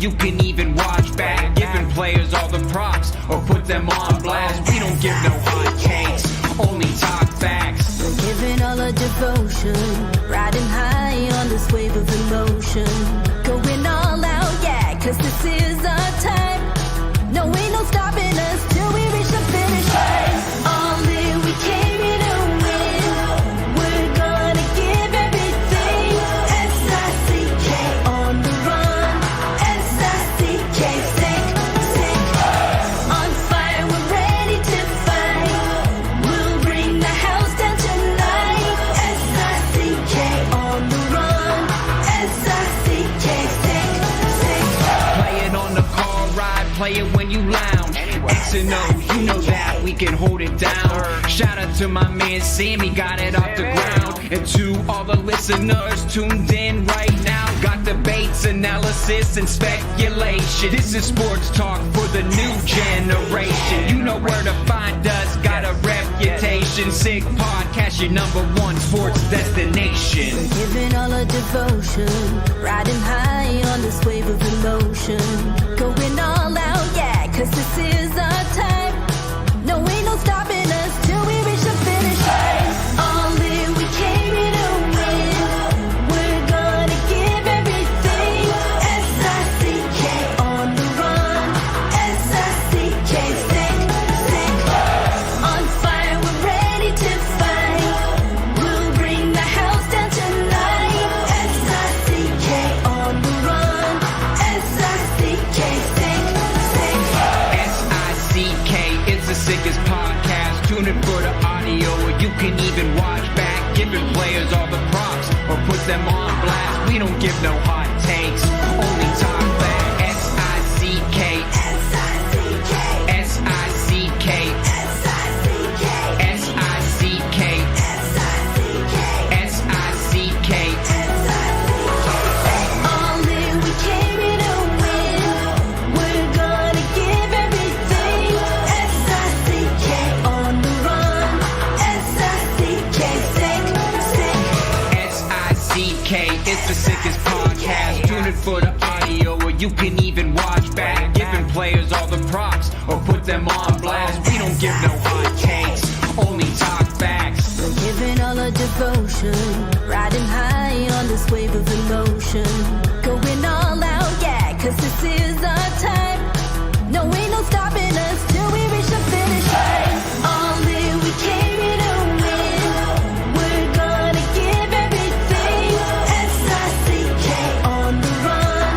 you can even watch back. Giving players all the props or put them on blast. We don't give no hot takes, only talk facts. We're giving all our devotion, riding high on this wave of emotion. Going all out, yeah, cause this is our time. No, ain't no stopping us till we reach the finish line. All in, we came here to win. We're gonna give everything. S-I-C-K on the run. S-I-C-K, sick. On fire, we're ready to fight. We'll bring the house down tonight. S-I-C-K on the run. S-I-C-K, sick. Play it on the car ride, play it when you lounge. X and O, you know that we can hold it down. Shout out to my man Sammy, got it off the ground. And to all the listeners tuned in right now, got debates, analysis, and speculation. This is sports talk for the new generation. You know where to find us, got a reputation. Sick podcast, your #1 sports destination. We're giving all our devotion, riding high on this wave of emotion. Going all out, yeah, cause this is our time. No, ain't no stopping us till we reach the finish line. All in, we came here to win. We're gonna give everything. S-I-C-K on the run. S-I-C-K, sick. On fire, we're ready to fight. We'll bring the house down tonight. S-I-C-K on the run. S-I-C-K, sick. S-I-C-K, it's the sickest podcast. Tune in for the audio, or you can even watch back. Giving players all the props or put them on blast. We don't give no hot takes, only talk back. S-I-C-K, S-I-C-K, S-I-C-K, S-I-C-K, S-I-C-K, S-I-C-K, S-I-C-K. All in, we came here to win. We're gonna give everything. S-I-C-K on the run. S-I-C-K, sick. S-I-C-K, it's the sickest podcast. Tune in for the audio, or you can even watch back. Giving players all the props or put them on blast. We don't give no hot takes, only talk facts. We're giving all our devotion, riding high on this wave of emotion. Going all out, yeah, cause this is our time. No, ain't no stopping us till we reach the finish line. All in, we came here to win. We're gonna give everything. S-I-C-K on the run.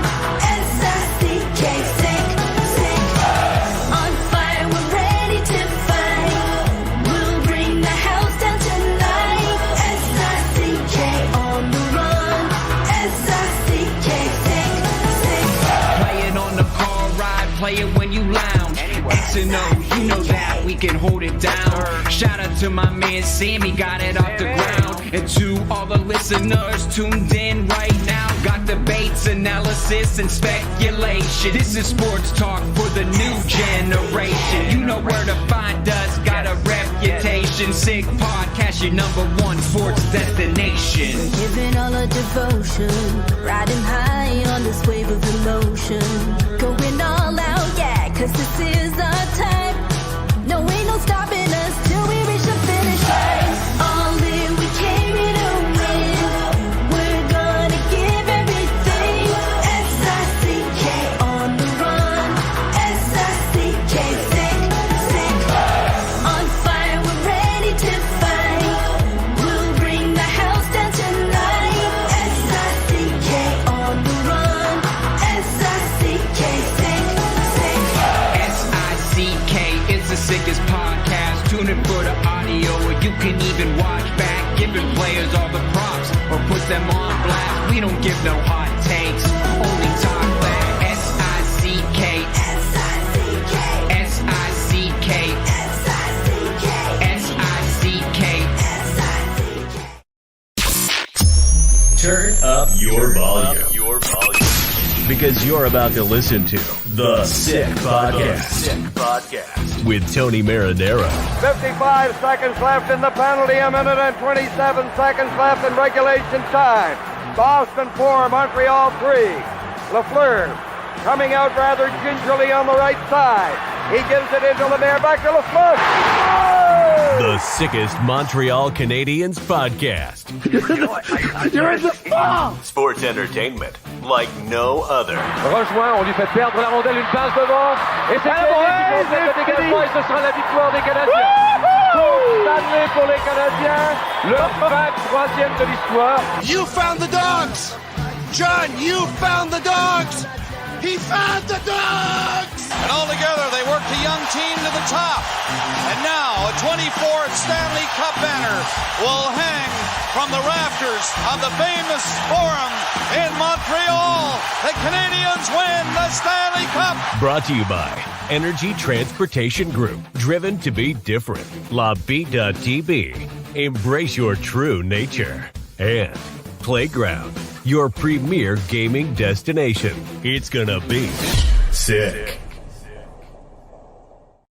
S-I-C-K, sick. On fire, we're ready to fight. We'll bring the house down tonight. S-I-C-K on the run. S-I-C-K, sick. Play it on the car ride, play it when you lounge. X and O, you know that we can hold it down. Shout out to my man Sammy, got it off the ground. And to all the listeners tuned in right now, got debates, analysis, and speculation. This is sports talk for the new generation. You know where to find us, got a reputation. Sick podcast, your #1 sports destination. Giving all our devotion, riding high on this wave of emotion. Going all out, yeah, cause this is our time. No, ain't no stopping us till we reach the finish line. All in, we came here to win. We're gonna give everything. S-I-C-K on the run. S-I-C-K, sick. On fire, we're ready to fight. We'll bring the house down tonight. S-I-C-K on the run. S-I-C-K, sick. S-I-C-K, it's the sickest podcast. Tune in for the audio, or you can even watch back. Giving players all the props or put them on blast. We don't give no hot takes, only talk back. S-I-C-K, S-I-C-K, S-I-C-K, S-I-C-K, S-I-C-K. S-I-C-K. Turn up your volume. Because you're about to listen to The Sick Podcast. With Tony Marinaro. 55 seconds left in the penalty, a minute and 27 seconds left in regulation time. Boston 4, Montreal 3. Lafleur coming out rather gingerly on the right side. He gives it into Lemaire, back to Lafleur. The sickest Montreal Canadiens podcast. You're in the ball! Sports entertainment like no other. Rejoint, on lui fait perdre la rondelle, une passe devant. Et c'est le dégagement et ce sera la victoire des Canadiens. Coupe Stanley pour les Canadiens. Le 23e de l'histoire. You found the dogs! John, you found the dogs! He found the dogs! And all together, they worked a young team to the top. And now, a 24th Stanley Cup banner will hang from the rafters of the famous Forum in Montreal. The Canadiens win the Stanley Cup. Brought to you by Energy Transportation Group. Driven to be different. La Vida.tv. Embrace your true nature. And Playground, your premier gaming destination. It's gonna be sick.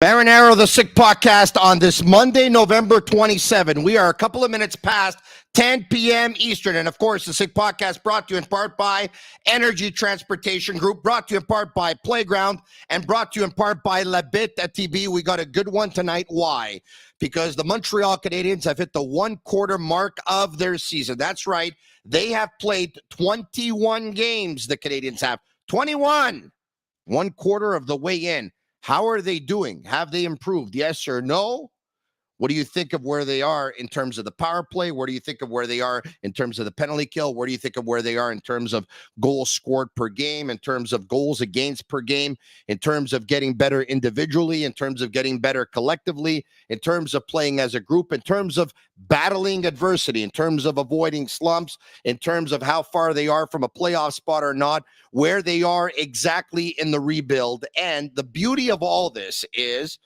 Marinaro, the Sick Podcast on this Monday, November 27. We are a couple of minutes past 10 p.m. Eastern. And, of course, the Sick Podcast brought to you in part by Energy Transportation Group, brought to you in part by Playground, and brought to you in part by La Vida.tv. We got a good one tonight. Why? Because the Montreal Canadiens have hit the one-quarter mark of their season. That's right. They have played 21 games, the Canadiens have. 21! One quarter of the way in. How are they doing? Have they improved? Yes or no? What do you think of where they are in terms of the power play? Where do you think of where they are in terms of the penalty kill? Where do you think of where they are in terms of goals scored per game, in terms of goals against per game, in terms of getting better individually, in terms of getting better collectively, in terms of playing as a group, in terms of battling adversity, in terms of avoiding slumps, in terms of how far they are from a playoff spot or not, where they are exactly in the rebuild? And the beauty of all this is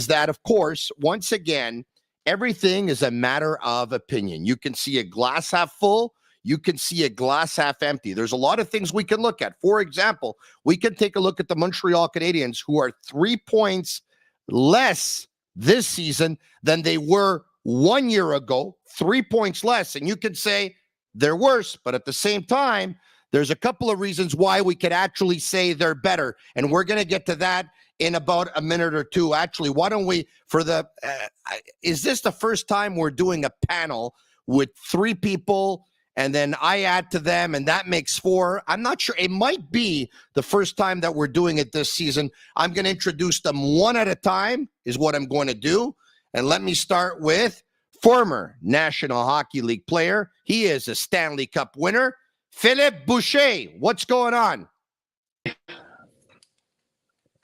that, of course, once again, everything is a matter of opinion. You can see a glass half full. You can see a glass half empty. There's a lot of things we can look at. For example, we can take a look at the Montreal Canadiens, who are 3 points less this season than they were 1 year ago, 3 points less. And you could say they're worse, but at the same time, there's a couple of reasons why we could actually say they're better. And we're going to get to that in about a minute or two. Actually, why don't we, for the, is this the first time we're doing a panel with three people and then I add to them and that makes four? I'm not sure. It might be the first time that we're doing it this season. I'm going to introduce them one at a time is what I'm going to do. And let me start with former National Hockey League player. He is a Stanley Cup winner. Philippe Boucher, what's going on?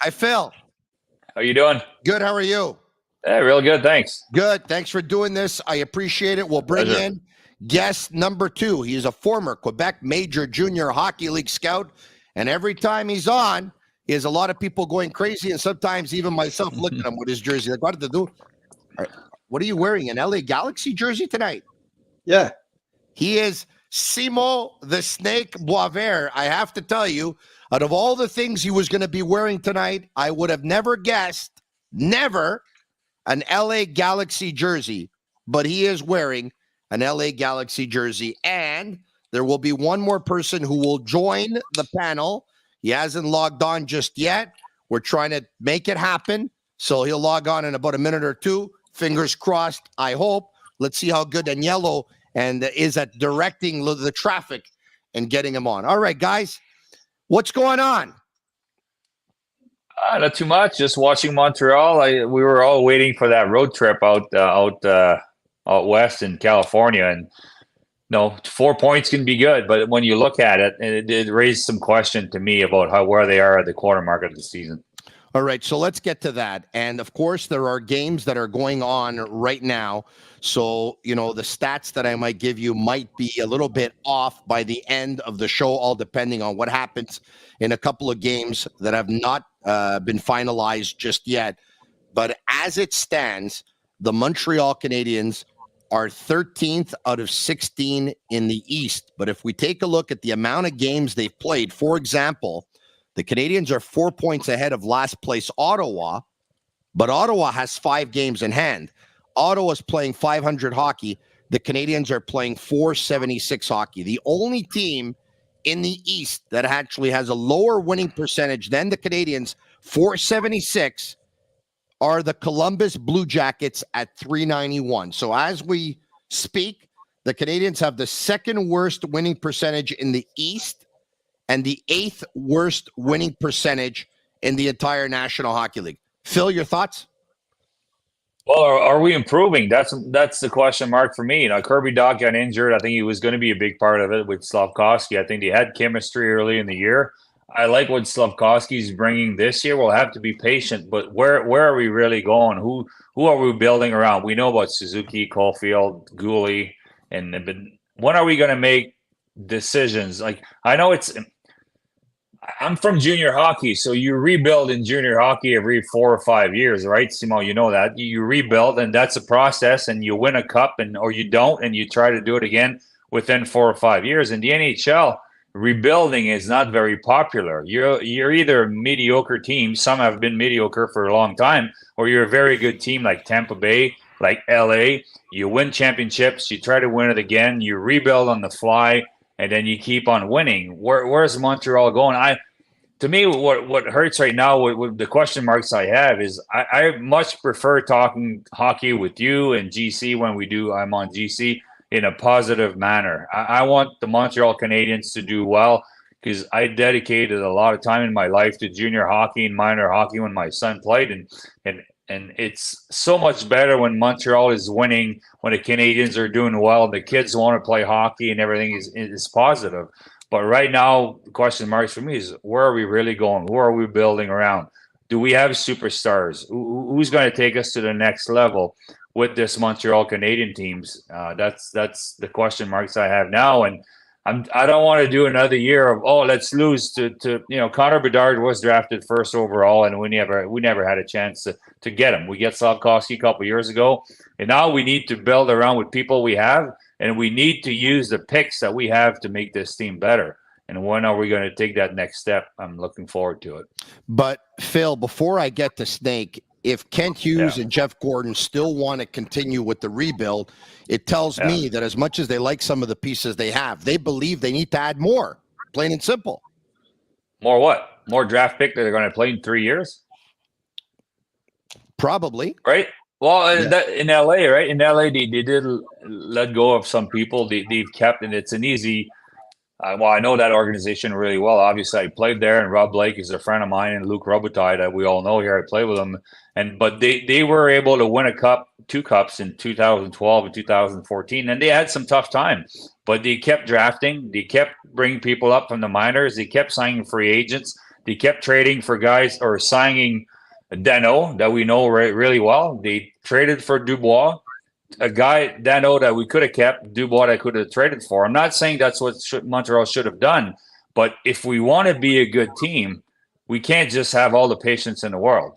Hi, Phil. How you doing? Good. How are you? Hey, real good. Thanks. Good. Thanks for doing this. I appreciate it. We'll bring in guest number 2. He is a former Quebec Major Junior Hockey League scout. And every time he's on, he has a lot of people going crazy. And sometimes even myself looking at him with his jersey. Like, what did they do? What are you wearing? An LA Galaxy jersey tonight? Yeah. He is Simon the Snake Boisvert. I have to tell you, out of all the things he was going to be wearing tonight, I would have never guessed, never, an LA Galaxy jersey. But he is wearing an LA Galaxy jersey. And there will be one more person who will join the panel. He hasn't logged on just yet. We're trying to make it happen. So he'll log on in about a minute or two. Fingers crossed, I hope. Let's see how good Daniello and is at directing the traffic and getting him on. All right, guys. What's going on? Not too much. Just watching Montreal. We were all waiting for that road trip out west in California, and 4 points can be good, but when you look at it, it raised some question to me about where they are at the quarter mark of the season. All right, so let's get to that. And of course, there are games that are going on right now. So, the stats that I might give you might be a little bit off by the end of the show, all depending on what happens in a couple of games that have not been finalized just yet. But as it stands, the Montreal Canadiens are 13th out of 16 in the East. But if we take a look at the amount of games they've played, for example, the Canadiens are 4 points ahead of last place Ottawa, but Ottawa has 5 games in hand. Ottawa's playing 500 hockey. The Canadiens are playing 476 hockey. The only team in the East that actually has a lower winning percentage than the Canadiens, 476, are the Columbus Blue Jackets at 391. So as we speak, the Canadiens have the second worst winning percentage in the East and the 8th worst winning percentage in the entire National Hockey League. Phil, your thoughts? Well, are we improving? That's the question mark for me. Kirby Dach got injured. I think he was going to be a big part of it with Slafkovsky. I think they had chemistry early in the year. I like what Slafkovsky's bringing this year. We'll have to be patient, but where are we really going? Who are we building around? We know about Suzuki, Caulfield, Gooley, but when are we going to make decisions? Like, I know I'm from junior hockey, so you rebuild in junior hockey every 4 or 5 years, right, Simon? You know that. You rebuild, and that's a process, and you win a cup, or you don't, and you try to do it again within 4 or 5 years. In the NHL, rebuilding is not very popular. You're either a mediocre team, some have been mediocre for a long time, or you're a very good team like Tampa Bay, like LA. You win championships, you try to win it again, you rebuild on the fly, and then you keep on winning. Where's Montreal going? To me, what hurts right now, with the question marks I have, is I much prefer talking hockey with you and GC when I'm on GC in a positive manner. I want the Montreal Canadiens to do well, because I dedicated a lot of time in my life to junior hockey and minor hockey when my son played, and it's so much better when Montreal is winning, when the Canadiens are doing well, the kids want to play hockey and everything is positive. But right now, the question marks for me is, where are we really going? Who are we building around? Do we have superstars? Who's going to take us to the next level with this Montreal Canadian teams? That's the question marks I have now. And I don't want to do another year of, let's lose to Connor Bedard was drafted first overall, and we never had a chance to get him. We get Slafkovsky a couple years ago, and now we need to build around with people we have, and we need to use the picks that we have to make this team better. And when are we going to take that next step? I'm looking forward to it. But Phil, before I get to Snake, if Kent Hughes and Jeff Gordon still want to continue with the rebuild, it tells me that as much as they like some of the pieces they have, they believe they need to add more, plain and simple. More what? More draft pick that they're going to play in 3 years? Probably. Right? Well, in LA, right? In LA, they did let go of some people they've kept, and it's an easy I know that organization really well. Obviously, I played there, and Rob Blake is a friend of mine, and Luke Robitaille that we all know here. I played with them, but they were able to win two cups in 2012 and 2014, and they had some tough time. But they kept drafting, they kept bringing people up from the minors, they kept signing free agents, they kept trading for guys or signing Dano that we know really well. They traded for Dubois. A guy, Dano, that we could have kept, Dubois that could have traded for. I'm not saying that's what Montreal should have done, but if we want to be a good team, we can't just have all the patience in the world,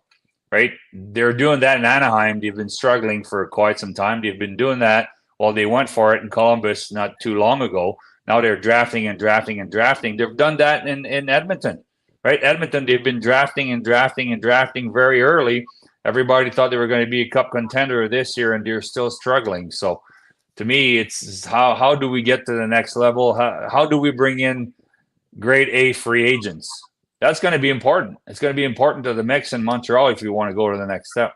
right? They're doing that in Anaheim. They've been struggling for quite some time. They've been doing that while they went for it in Columbus not too long ago. Now they're drafting and drafting and drafting. They've done that in Edmonton, right? Edmonton, they've been drafting and drafting and drafting very early. Everybody thought they were going to be a cup contender this year, and they're still struggling. So to me, it's how do we get to the next level? How do we bring in grade A free agents? That's going to be important. It's going to be important to the mix in Montreal if you want to go to the next step.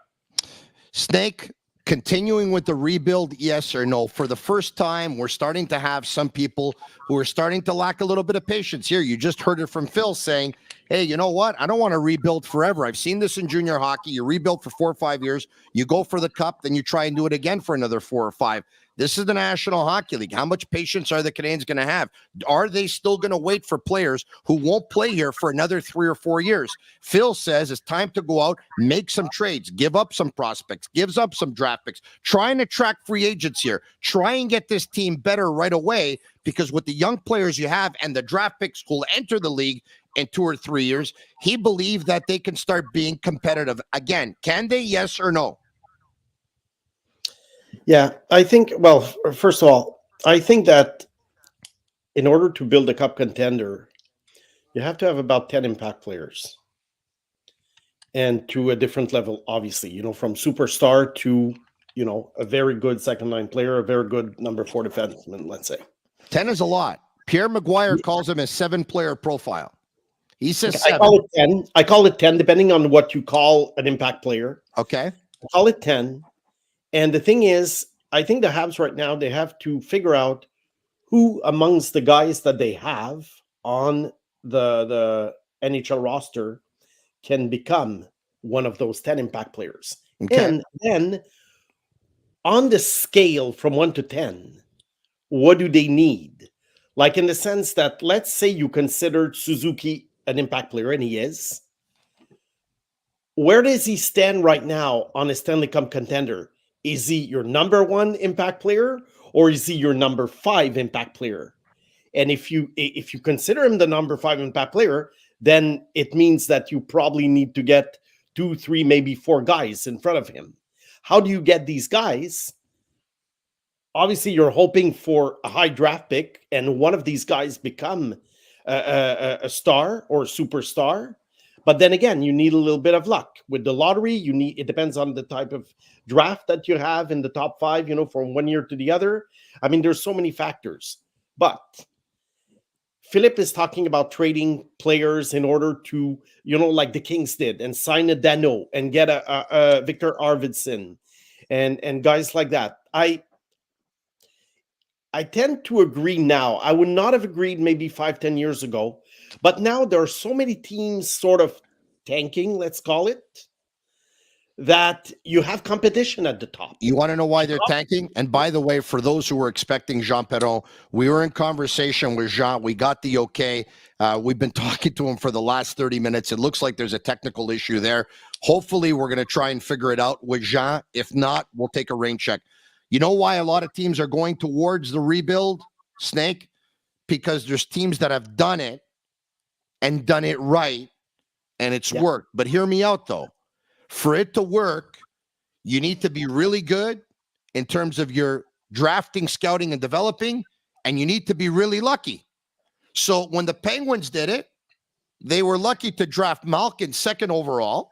Snake, continuing with the rebuild, yes or no? For the first time, we're starting to have some people who are starting to lack a little bit of patience here. You just heard it from Phil saying, hey, you know what? I don't want to rebuild forever. I've seen this in junior hockey. You rebuild for 4 or 5 years. You go for the cup, then you try and do it again for another 4 or 5. This is the National Hockey League. How much patience are the Canadiens going to have? Are they still going to wait for players who won't play here for another 3 or 4 years? Phil says it's time to go out, make some trades, give up some prospects, gives up some draft picks, try and attract free agents here. Try and get this team better right away, because with the young players you have and the draft picks who will enter the league in 2 or 3 years, he believed that they can start being competitive again. Can they? Yes or no? Yeah, I think, well, first of all, I think that in order to build a cup contender, you have to have about 10 impact players. And to a different level, obviously, from superstar to, a very good second line player, a very good number 4 defenseman, let's say. 10 is a lot. Pierre Maguire calls him a 7-player profile. He says 7. I call it 10. I call it 10, depending on what you call an impact player. Okay. I call it 10. And the thing is, I think the Habs right now, they have to figure out who amongst the guys that they have on the NHL roster can become one of those 10 impact players. Okay. And then on the scale from 1 to 10, what do they need? Like in the sense that, let's say you considered Suzuki an impact player, and he is. Where does he stand right now on a Stanley Cup contender? Is he your number 1 impact player, or is he your number 5 impact player? And if you consider him the number 5 impact player, then it means that you probably need to get 2, 3, maybe 4 guys in front of him. How do you get these guys? Obviously, you're hoping for a high draft pick, and one of these guys become a star or superstar. But then again, you need a little bit of luck with the lottery. It depends on the type of draft that you have in the top 5, from one year to the other. I mean, there's so many factors. But Philippe is talking about trading players in order to, like the Kings did, and sign a Dano and get a Victor Arvidsson and guys like that. I tend to agree now. I would not have agreed maybe 5-10 years ago, but now there are so many teams sort of tanking, let's call it, that you have competition at the top. You want to know why they're tanking? And by the way, for those who were expecting Jean Perron, we were in conversation with Jean. We got the okay. We've been talking to him for the last 30 minutes. It looks like there's a technical issue there. Hopefully, we're going to try and figure it out with Jean. If not, we'll take a rain check. You know why a lot of teams are going towards the rebuild, Snake? Because there's teams that have done it and done it right, and it's worked. But hear me out, though. For it to work, you need to be really good in terms of your drafting, scouting, and developing, and you need to be really lucky. So when the Penguins did it, they were lucky to draft Malkin 2nd overall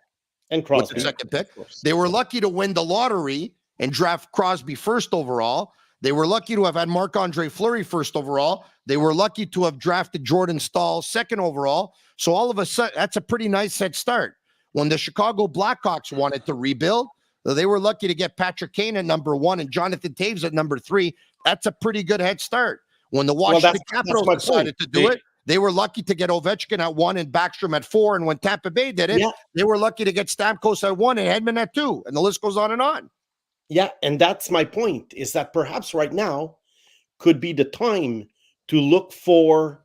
and Crosby, with the 2nd pick. They were lucky to win the lottery and draft Crosby 1st overall. They were lucky to have had Marc-Andre Fleury 1st overall. They were lucky to have drafted Jordan Staal 2nd overall. So all of a sudden, that's a pretty nice head start. When the Chicago Blackhawks wanted to rebuild, they were lucky to get Patrick Kane at number 1 and Jonathan Taves at number 3. That's a pretty good head start. When the Washington Capitals decided to do it, they were lucky to get Ovechkin at 1 and Backstrom at 4. And when Tampa Bay did it, they were lucky to get Stamkos at 1 and Hedman at 2. And the list goes on and on. Yeah, and that's my point, is that perhaps right now could be the time to look for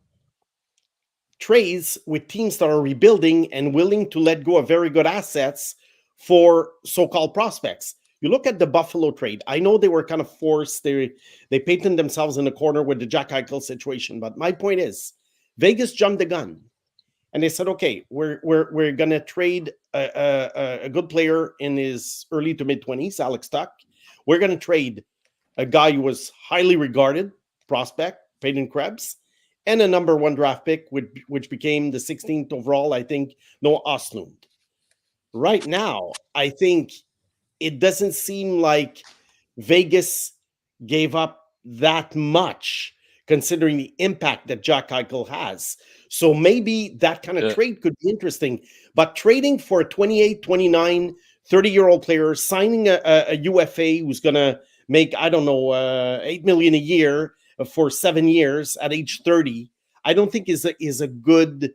trades with teams that are rebuilding and willing to let go of very good assets for so-called prospects. You look at the Buffalo trade. I know they were kind of forced. They painted themselves in a corner with the Jack Eichel situation. But my point is, Vegas jumped the gun. And they said, okay, we're going to trade a good player in his early to mid-20s, Alex Tuch. We're going to trade a guy who was highly regarded, prospect, Peyton Krebs, and a number 1 draft pick, which became the 16th overall, I think, Noah Ostlund. Right now, I think it doesn't seem like Vegas gave up that much, considering the impact that Jack Eichel has. So maybe that kind of trade could be interesting. But trading for a 28, 29, 30-year-old player, signing a UFA who's going to make, I don't know, $8 million a year for 7 years at age 30, I don't think is a good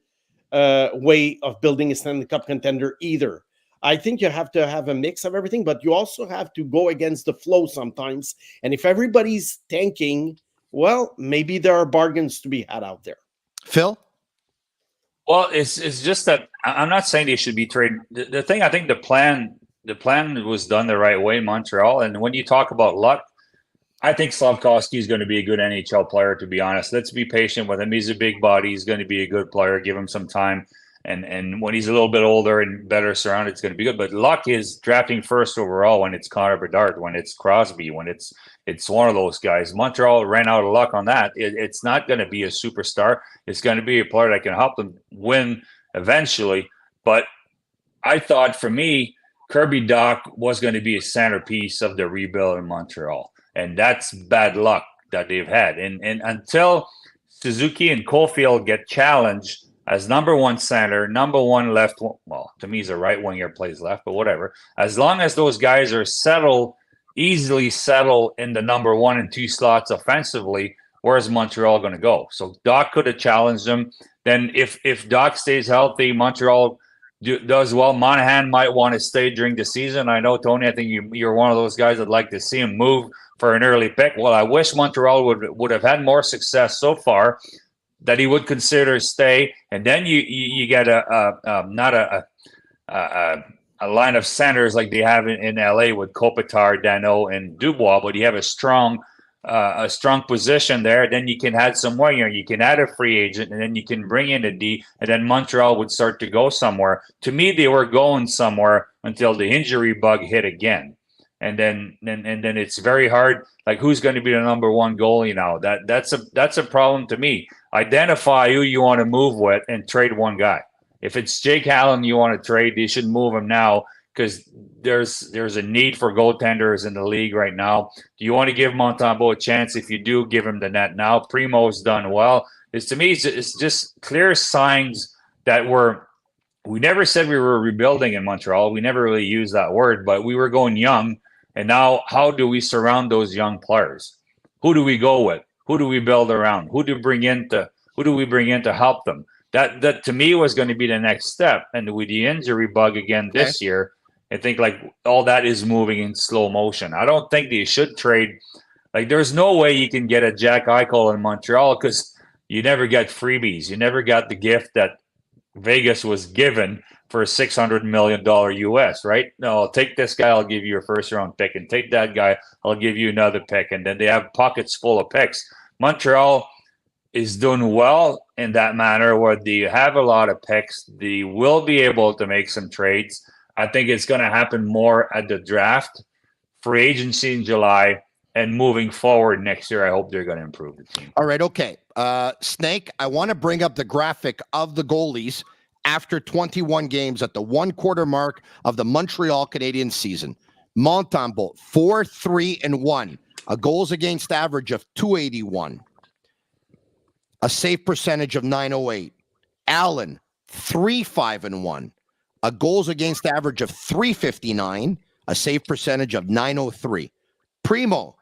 way of building a Stanley Cup contender either. I think you have to have a mix of everything, but you also have to go against the flow sometimes. And if everybody's tanking, well, maybe there are bargains to be had out there. Phil? Well, it's just that I'm not saying they should be traded. The thing, I think the plan was done the right way in Montreal. And when you talk about luck, I think Slafkovsky is going to be a good NHL player, to be honest. Let's be patient with him. He's a big body. He's going to be a good player. Give him some time. And when he's a little bit older and better surrounded, it's going to be good. But luck is drafting 1st overall when it's Connor Bedard, when it's Crosby, when it's one of those guys. Montreal ran out of luck on that. It's not going to be a superstar. It's going to be a player that can help them win eventually. But I thought, for me, Kirby Dach was going to be a centerpiece of the rebuild in Montreal. And that's bad luck that they've had. And until Suzuki and Caulfield get challenged as number one center, number one left. Well, to me, he's a right winger, plays left, but whatever. As long as those guys are easily settled in the number 1 and 2 slots offensively, where's Montreal going to go? So Dach could have challenged them. Then if Dach stays healthy, Montreal does well. Monahan might want to stay during the season. I know, Tony, I think you're one of those guys that'd like to see him move for an early pick. Well, I wish Montreal would have had more success so far, that he would consider stay. And then you get not a line of centers like they have in LA with Kopitar, Danault, and Dubois, but you have a strong position there. Then you can add some winger, you can add a free agent, and then you can bring in a D, and then Montreal would start to go somewhere. To me, they were going somewhere until the injury bug hit again. And then it's very hard. Like, who's going to be the number 1 goalie now? That's a problem to me. Identify who you want to move with and trade one guy. If it's Jake Allen you want to trade, you should move him now, because there's a need for goaltenders in the league right now. Do you want to give Montembeault a chance? If you do, give him the net now. Primo's done well. To me, it's just clear signs that we never said we were rebuilding in Montreal. We never really used that word, but we were going young. And now, how do we surround those young players? Who do we go with? Who do we build around? Who do we bring in to help them? That to me was going to be the next step. And with the injury bug again this year, I think like all that is moving in slow motion. I don't think they should trade. Like, there's no way you can get a Jack Eichel in Montreal, because you never get freebies. You never got the gift that Vegas was given for $600 million US, right? No, I'll take this guy, I'll give you a first-round pick, and take that guy, I'll give you another pick, and then they have pockets full of picks. Montreal is doing well in that manner, where they have a lot of picks. They will be able to make some trades. I think it's going to happen more at the draft, free agency in July, and moving forward next year. I hope they're going to improve the team. All right, okay. Snake, I want to bring up the graphic of the goalies after 21 games at the 1/4 mark of the Montreal Canadiens season. Montembeault, 4-3-1, a goals against average of .281, a save percentage of .908. Allen, 3-5-1, a goals against average of .359, a save percentage of .903. Primo,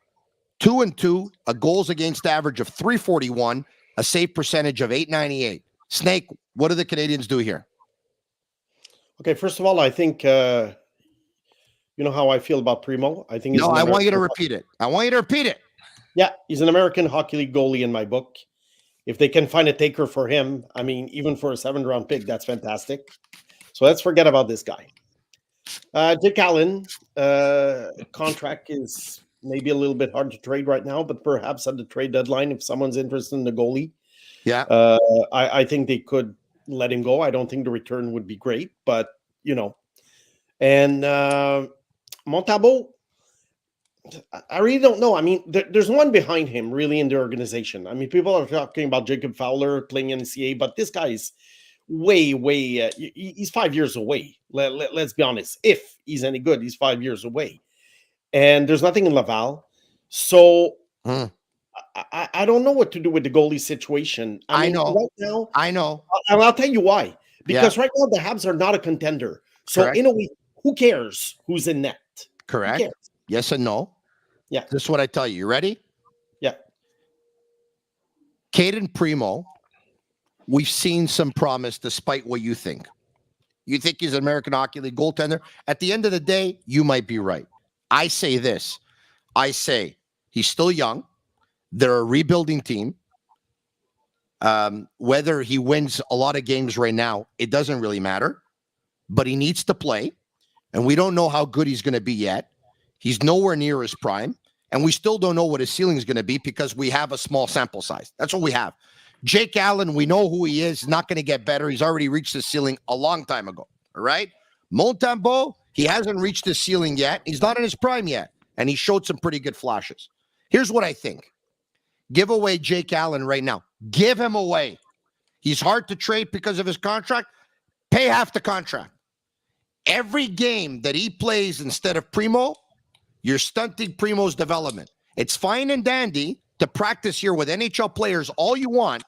2-2, a goals against average of .341, a save percentage of .898. Snake, what do the Canadiens do here? Okay, first of all, I think you know how I feel about Primo. I think I want you to repeat it. Yeah, he's an American Hockey League goalie in my book. If they can find a taker for him, I mean, even for a 7th-round pick, that's fantastic. So let's forget about this guy. Jake Allen, contract is maybe a little bit hard to trade right now, but perhaps at the trade deadline, if someone's interested in the goalie, I think they could let him go. I don't think the return would be great, but and Montembeault, I really don't know. I mean, there's one behind him really in the organization. I mean, people are talking about Jacob Fowler playing NCAA, but this guy is way, he's 5 years away. Let's be honest. If he's any good, he's 5 years away. And there's nothing in Laval. So I don't know what to do with the goalie situation. I know. Right now, I know. And I'll tell you why. Because right now the Habs are not a contender. So in a way, who cares who's in net? Correct. Yes and no. Yeah. This is what I tell you. You ready? Yeah. Caden Primo, we've seen some promise despite what you think. You think he's an American Hockey League goaltender? At the end of the day, you might be right. I say this. I say he's still young. They're a rebuilding team. Whether he wins a lot of games right now, it doesn't really matter. But he needs to play. And we don't know how good he's going to be yet. He's nowhere near his prime. And we still don't know what his ceiling is going to be because we have a small sample size. That's what we have. Jake Allen, we know who he is. Not going to get better. He's already reached his ceiling a long time ago. All right? Montembeault, he hasn't reached his ceiling yet. He's not in his prime yet. And he showed some pretty good flashes. Here's what I think. Give away Jake Allen right now. Give him away. He's hard to trade because of his contract. Pay half the contract. Every game that he plays instead of Primo, you're stunting Primo's development. It's fine and dandy to practice here with NHL players all you want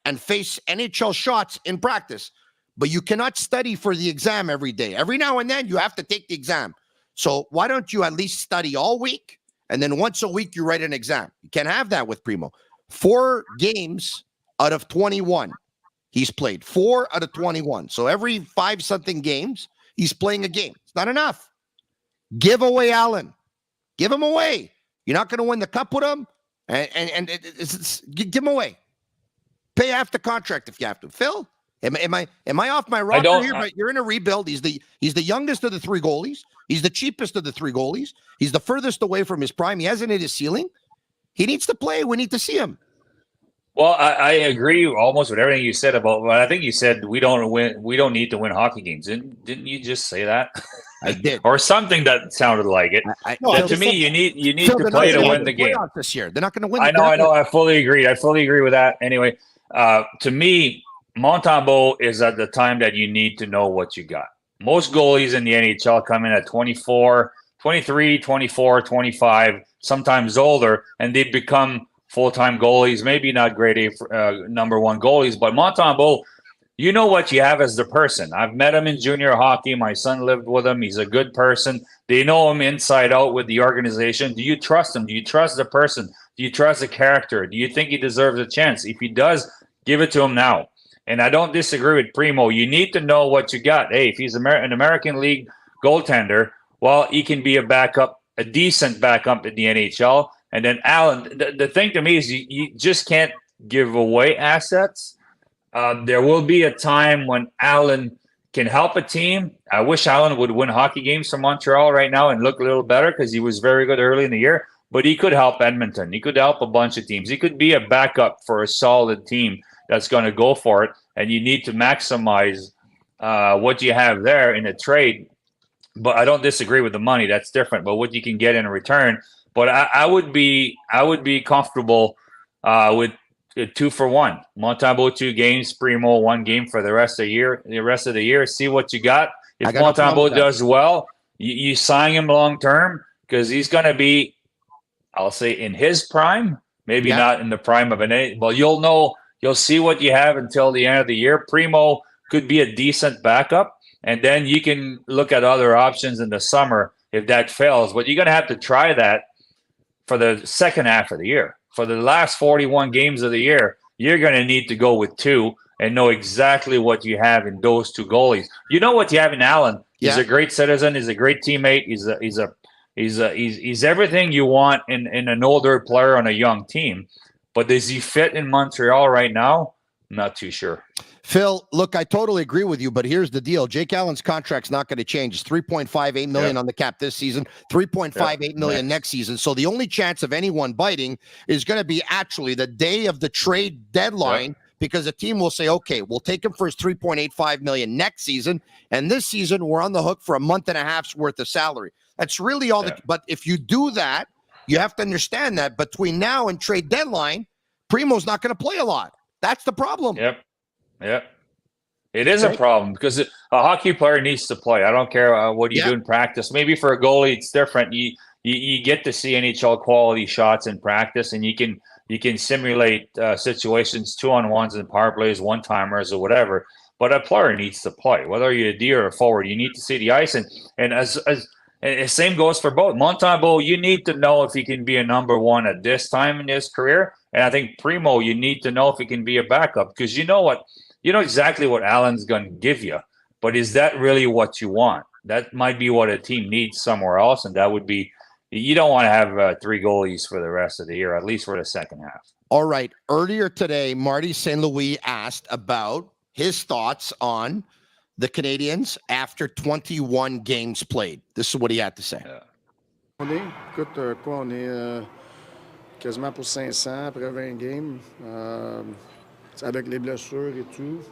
and face NHL shots in practice, but you cannot study for the exam every day. Every now and then you have to take the exam. So why don't you at least study all week, and then once a week you write an exam? You can't have that with Primo. 4 games out of 21 he's played. 4 out of 21. So every 5-something games, he's playing a game. It's not enough. Give away Allen. Give him away. You're not going to win the cup with him, and give him away. Pay half the contract if you have to. Phil, am I off my rocker here? But you're in a rebuild. He's the youngest of the 3 goalies. He's the cheapest of the 3 goalies. He's the furthest away from his prime. He hasn't hit his ceiling. He needs to play. We need to see him. Well, I agree almost with everything you said about. Well, I think you said we don't need to win hockey games. Didn't you just say that? I did, or something that sounded like it. To me, you need to play to win the game this year. They're not going to win. I know. I fully agree. with that. Anyway, to me, Montembeault is at the time that you need to know what you got. Most goalies in the NHL come in at 24, 23, 24, 25, sometimes older, and they become full-time goalies, maybe not grade A number 1 goalies, but Montembeault, you know what you have as the person. I've met him in junior hockey. My son lived with him. He's a good person. They know him inside out with the organization. Do you trust him? Do you trust the person? Do you trust the character? Do you think he deserves a chance? If he does, give it to him now. And I don't disagree with Primo. You need to know what you got. Hey, if he's an American League goaltender, well, he can be a backup, a decent backup in the NHL. And then Allen, the thing to me is you just can't give away assets. There will be a time when Allen can help a team. I wish Allen would win hockey games for Montreal right now and look a little better because he was very good early in the year. But he could help Edmonton. He could help a bunch of teams. He could be a backup for a solid team that's going to go for it. And you need to maximize what you have there in a trade. But I don't disagree with the money. That's different. But what you can get in return. But I would be comfortable with 2 for 1. Montembeault 2 games, Primo 1 game for the rest of the year. The rest of the year, see what you got. If Montembeault does well, you sign him long term because he's going to be, I'll say, in his prime. Maybe not in the prime of an A. Well, you'll see what you have until the end of the year. Primo could be a decent backup, and then you can look at other options in the summer if that fails. But you're going to have to try that for the second half of the year. For the last 41 games of the year, you're going to need to go with 2 and know exactly what you have in those 2 goalies. You know what you have in Allen. He's a great citizen. He's a great teammate. He's everything you want in an older player on a young team. But does he fit in Montreal right now? I'm not too sure. Phil, look, I totally agree with you, but here's the deal. Jake Allen's contract's not going to change. It's $3.58 million on the cap this season, $3.58 million next season. So the only chance of anyone biting is going to be actually the day of the trade deadline, because a team will say, okay, we'll take him for his $3.85 million next season, and this season we're on the hook for a month and a half's worth of salary. That's really all. But if you do that, you have to understand that between now and trade deadline, Primo's not going to play a lot. That's the problem. Yep. It is a problem because a hockey player needs to play. I don't care what you do in practice. Maybe for a goalie, it's different. You get to see NHL quality shots in practice, and you can simulate situations 2-on-1s and power plays, one-timers or whatever. But a player needs to play, whether you're a D or a forward. You need to see the ice, and as same goes for both. Montembeault, you need to know if he can be a number 1 at this time in his career, and I think Primo, you need to know if he can be a backup because you know what. You know exactly what Allen's going to give you, but is that really what you want? That might be what a team needs somewhere else, and that would be – you don't want to have 3 goalies for the rest of the year, at least for the second half. All right. Earlier today, Marty St. Louis asked about his thoughts on the Canadiens after 21 games played. This is what he had to say. On est quasiment pour 500 après 20 games. Avec les blessures et tout.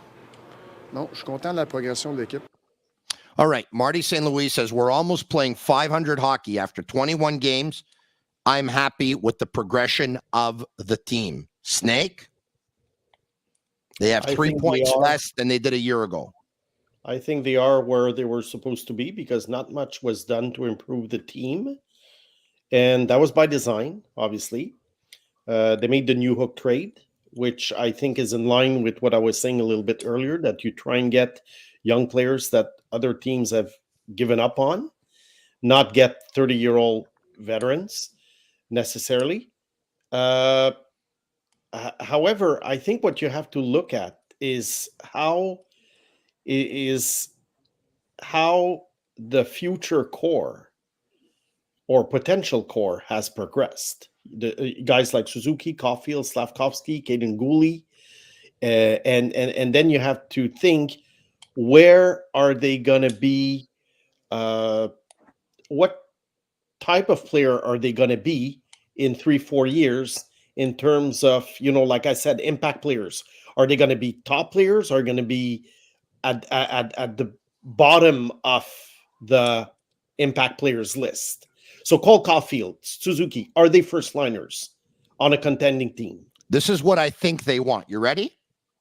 Non, je suis content de la progression de l'équipe. All right. Marty St. Louis says, we're almost playing 500 hockey after 21 games. I'm happy with the progression of the team. Snake? They have 3 points less than they did a year ago. I think they are where they were supposed to be because not much was done to improve the team. And that was by design, obviously. They made the New Hook trade, which I think is in line with what I was saying a little bit earlier, that you try and get young players that other teams have given up on, not get 30-year-old veterans necessarily. However, I think what you have to look at is how the future core or potential core has progressed. The guys like Suzuki, Caulfield, Slavkovsky, Caden Gooley, and then you have to think, where are they going to be? What type of player are they going to be in 3-4 years in terms of, like I said, impact players? Are they going to be top players? Are they going to be at the bottom of the impact players list? So Cole Caulfield, Suzuki, are they first liners on a contending team? This is what I think they want. You ready?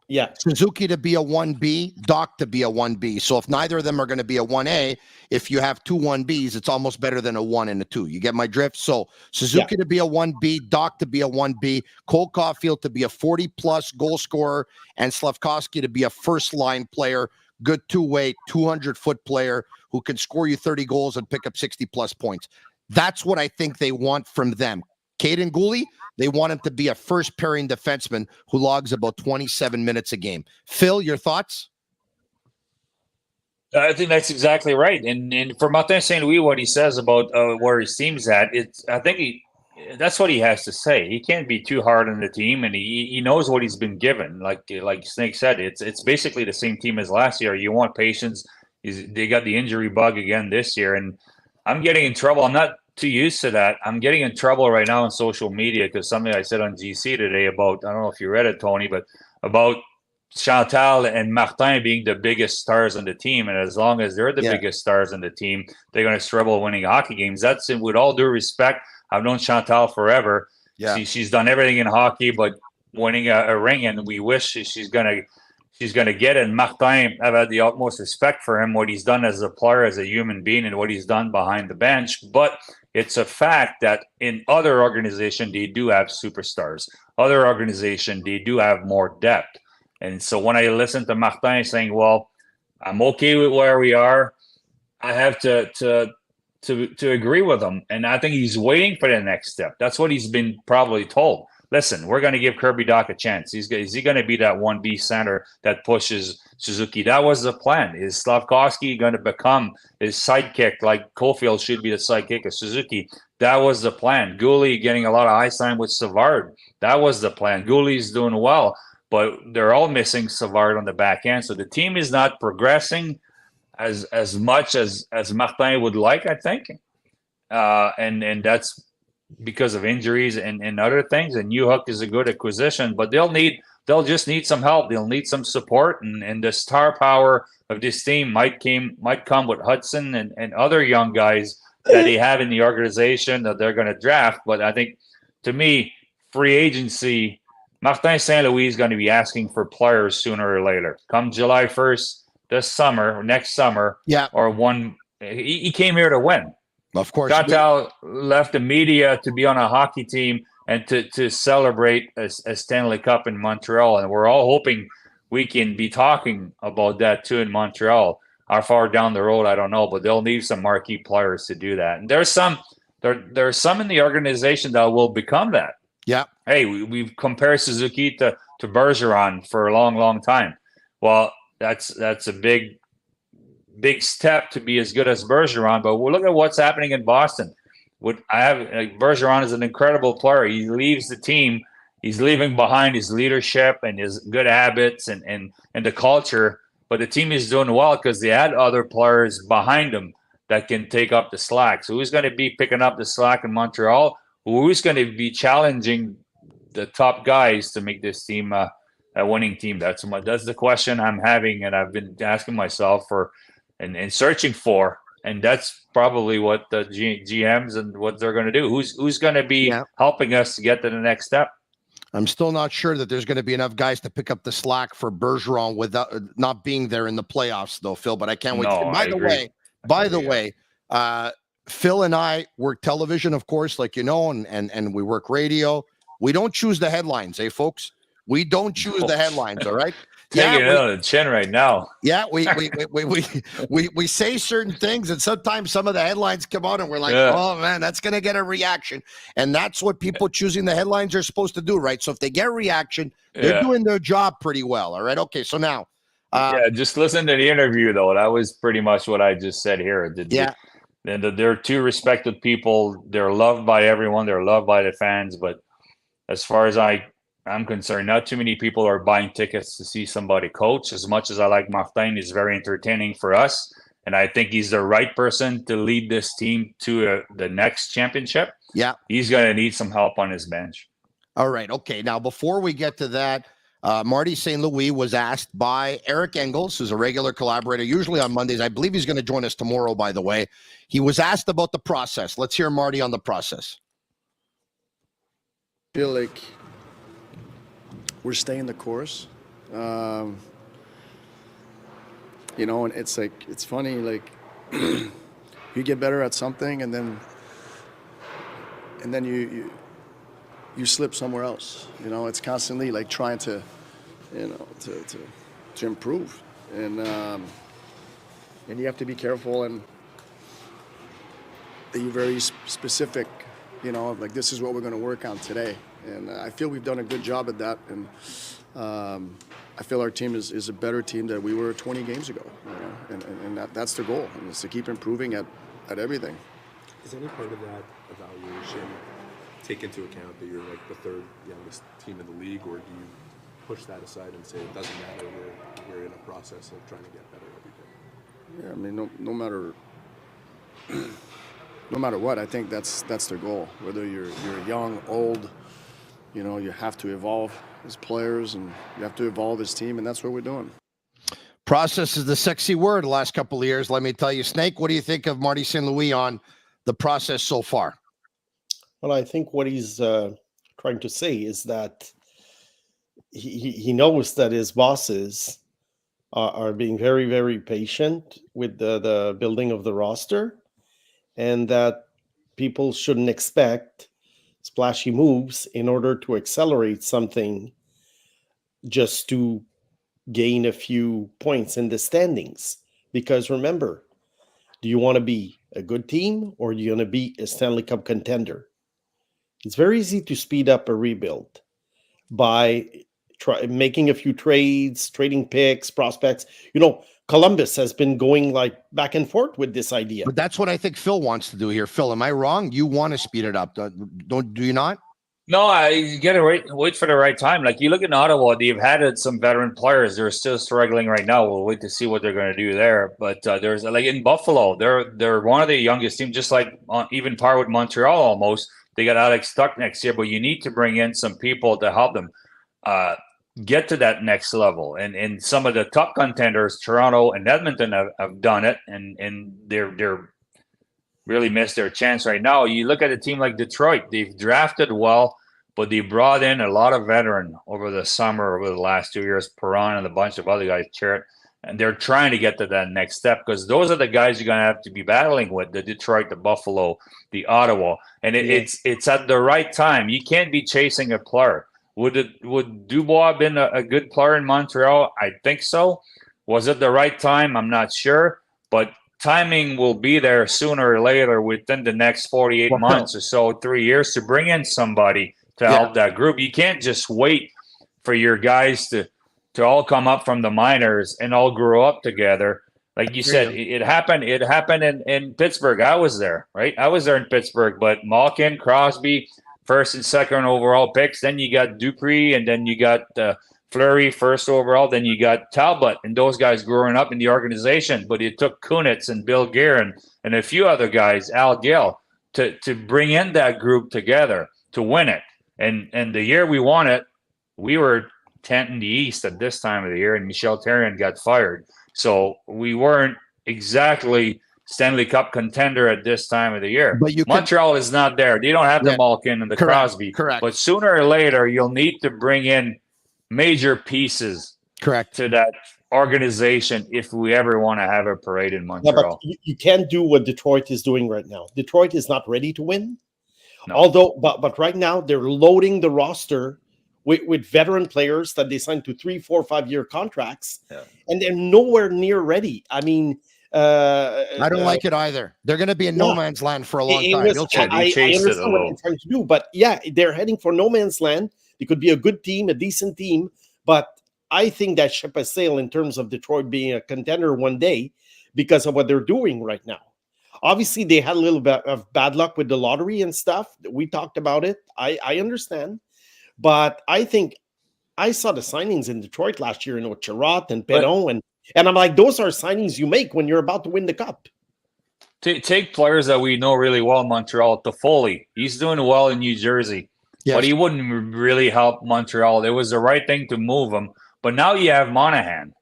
Yeah. Suzuki to be a 1B, Dach to be a 1B. So if neither of them are going to be a 1A, if you have two 1Bs, it's almost better than a 1 and a 2. You get my drift? So Suzuki to be a 1B, Dach to be a 1B, Cole Caulfield to be a 40-plus goal scorer, and Slavkovsky to be a first-line player, good two-way, 200-foot player who can score you 30 goals and pick up 60-plus points. That's what I think they want from them. Caden Gooley, they want him to be a first-pairing defenseman who logs about 27 minutes a game. Phil, your thoughts? I think that's exactly right. And for Martin St. Louis, what he says about where his team's at, that's what he has to say. He can't be too hard on the team, and he knows what he's been given. Like Snake said, it's basically the same team as last year. You want patience. They got the injury bug again this year, and I'm getting in trouble. I'm not too used to that. I'm getting in trouble right now on social media because something I said on GC today about, I don't know if you read it, Tony, but about Chantal and Martin being the biggest stars on the team. And as long as they're the biggest stars on the team, they're going to struggle winning hockey games. That's, with all due respect, I've known Chantal forever. Yeah. She's done everything in hockey but winning a ring, and we wish she's going to get it. And Martin, I've had the utmost respect for him, what he's done as a player, as a human being, and what he's done behind the bench. But it's a fact that in other organizations, they do have superstars. Other organizations, they do have more depth. And so when I listen to Martin saying, well, I'm okay with where we are, I have to agree with him. And I think he's waiting for the next step. That's what he's been probably told. Listen, we're going to give Kirby Dach a chance. Is he going to be that 1B center that pushes Suzuki? That was the plan. Is Slavkovsky going to become his sidekick like Caulfield should be the sidekick of Suzuki? That was the plan. Gooley getting a lot of ice time with Savard. That was the plan. Gooley's doing well, but they're all missing Savard on the back end. So the team is not progressing as much as Martin would like, I think. And that's because of injuries and other things. And New Hook is a good acquisition, but they'll just need some help. They'll need some support, and the star power of this team might come with Hudson and other young guys that they have in the organization that they're going to draft. But I think, to me, free agency, Martin St. Louis is going to be asking for players sooner or later. Come July 1st, this summer, or next summer, he came here to win. Of course. Chantal left the media to be on a hockey team and to celebrate a Stanley Cup in Montreal. And we're all hoping we can be talking about that too in Montreal. How far down the road, I don't know, but they'll need some marquee players to do that. And there's some in the organization that will become that. Yeah. Hey, we've compared Suzuki to Bergeron for a long, long time. Well, that's a big step to be as good as Bergeron, but we'll look at what's happening in Boston. Bergeron is an incredible player. He leaves the team. He's leaving behind his leadership and his good habits and the culture, but the team is doing well because they had other players behind them that can take up the slack. So who's going to be picking up the slack in Montreal? Who's going to be challenging the top guys to make this team a winning team? That's the question I'm having, and I've been asking myself and searching for, and that's probably what the GMs and what they're going to do. Who's going to be helping us to get to the next step? I'm still not sure that there's going to be enough guys to pick up the slack for Bergeron without not being there in the playoffs, though, Phil. But I can't wait. By the way, Phil and I work television, of course, like you know, and we work radio. We don't choose the headlines, folks? We don't choose the headlines, all right? Taking it on the chin right now. Yeah, we say certain things, and sometimes some of the headlines come out, and we're like, oh man, that's gonna get a reaction, and that's what people choosing the headlines are supposed to do, right? So if they get a reaction, they're doing their job pretty well. All right, okay. So now, just listen to the interview though. That was pretty much what I just said here. They're two respected people. They're loved by everyone. They're loved by the fans. But as far as I'm concerned, not too many people are buying tickets to see somebody coach. As much as I like Martin, he's very entertaining for us. And I think he's the right person to lead this team to the next championship. Yeah. He's going to need some help on his bench. All right. Okay. Now, before we get to that, Marty St. Louis was asked by Eric Engels, who's a regular collaborator, usually on Mondays. I believe he's going to join us tomorrow, by the way. He was asked about the process. Let's hear Marty on the process. I feel like we're staying the course. And it's like, it's funny, like you get better at something and then you slip somewhere else. It's constantly like trying to improve. And you have to be careful and that you're very specific, like this is what we're going to work on today. And I feel we've done a good job at that. And I feel our team is a better team than we were 20 games ago. And that's the goal, and it's to keep improving at everything. Is any part of that evaluation take into account that you're like the third youngest team in the league, or do you push that aside and say it doesn't matter, we're in a process of trying to get better every day? Yeah, I mean, no matter what, I think that's the goal. Whether you're young, old, you have to evolve as players and you have to evolve as team, and that's what we're doing. Process is the sexy word the last couple of years. Let me tell you, Snake, what do you think of Marty St. Louis on the process so far? Well, I think what he's trying to say is that he knows that his bosses are being very, very patient with the building of the roster, and that people shouldn't expect splashy moves in order to accelerate something just to gain a few points in the standings. Because remember, do you want to be a good team or do you want to be a Stanley Cup contender? It's very easy to speed up a rebuild by making a few trades, trading picks, prospects. Columbus has been going like back and forth with this idea. But that's what I think Phil wants to do here. Phil, am I wrong? You want to speed it up. Do you not? No, you got to wait for the right time. Like you look at Ottawa, they've had some veteran players. They're still struggling right now. We'll wait to see what they're going to do there. But there's like in Buffalo, they're one of the youngest teams, just like even par with Montreal almost. They got Alex Tuck next year, but you need to bring in some people to help them get to that next level. And some of the top contenders, Toronto and Edmonton, have done it, and they're really missed their chance right now. You look at a team like Detroit; they've drafted well, but they brought in a lot of veteran over the summer, over the last 2 years, Perron and a bunch of other guys, Chariot, and they're trying to get to that next step because those are the guys you're going to have to be battling with: the Detroit, the Buffalo, the Ottawa, and it's at the right time. You can't be chasing a player. Would Dubois have been a good player in Montreal? I think so. Was it the right time? I'm not sure, but timing will be there sooner or later within the next 48 months or so, 3 years, to bring in somebody to help that group. You can't just wait for your guys to all come up from the minors and all grow up together. Like you said, it happened in Pittsburgh. I was there, right? I was there in Pittsburgh, but Malkin, Crosby, first and second overall picks. Then you got Dupree, and then you got Fleury, first overall. Then you got Talbot, and those guys growing up in the organization. But it took Kunitz and Bill Guerin and a few other guys, Al Gill, to bring in that group together to win it. And the year we won it, we were 10th in the East at this time of the year, and Michel Therrien got fired. So we weren't exactly Stanley Cup contender at this time of the year. But Montreal is not there. They don't have the Malkin and the Crosby. Correct. But sooner or later, you'll need to bring in major pieces to that organization if we ever want to have a parade in Montreal. Yeah, but you can't do what Detroit is doing right now. Detroit is not ready to win. No. Although, but right now they're loading the roster with veteran players that they signed to 3, 4, 5-year contracts, and they're nowhere near ready. I mean, I don't like it either. They're going to be in no man's land for a long time. Listen, I understand what they're trying to do, but yeah, they're heading for no man's land. They could be a good team, a decent team, but I think that ship has sailed in terms of Detroit being a contender one day because of what they're doing right now. Obviously, they had a little bit of bad luck with the lottery and stuff. We talked about it. I understand. But I think I saw the signings in Detroit last year, Chirot and Perron, and I'm like, those are signings you make when you're about to win the cup. Take players that we know really well in Montreal. Toffoli, he's doing well in New Jersey, but he wouldn't really help Montreal. It was the right thing to move him. But now you have Monahan.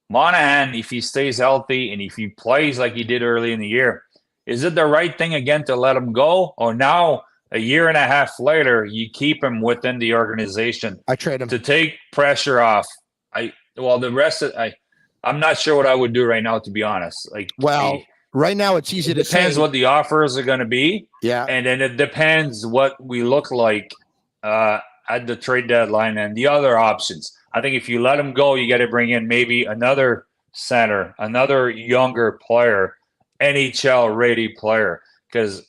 Monahan, if he stays healthy and if he plays like he did early in the year, is it the right thing again to let him go? Or now, a year and a half later, you keep him within the organization? I trade him to take pressure off. I'm not sure what I would do right now, to be honest. Right now it's easy to say. It depends what the offers are going to be. Yeah. And then it depends what we look like at the trade deadline and the other options. I think if you let him go, you got to bring in maybe another center, another younger player, NHL-ready player. Because,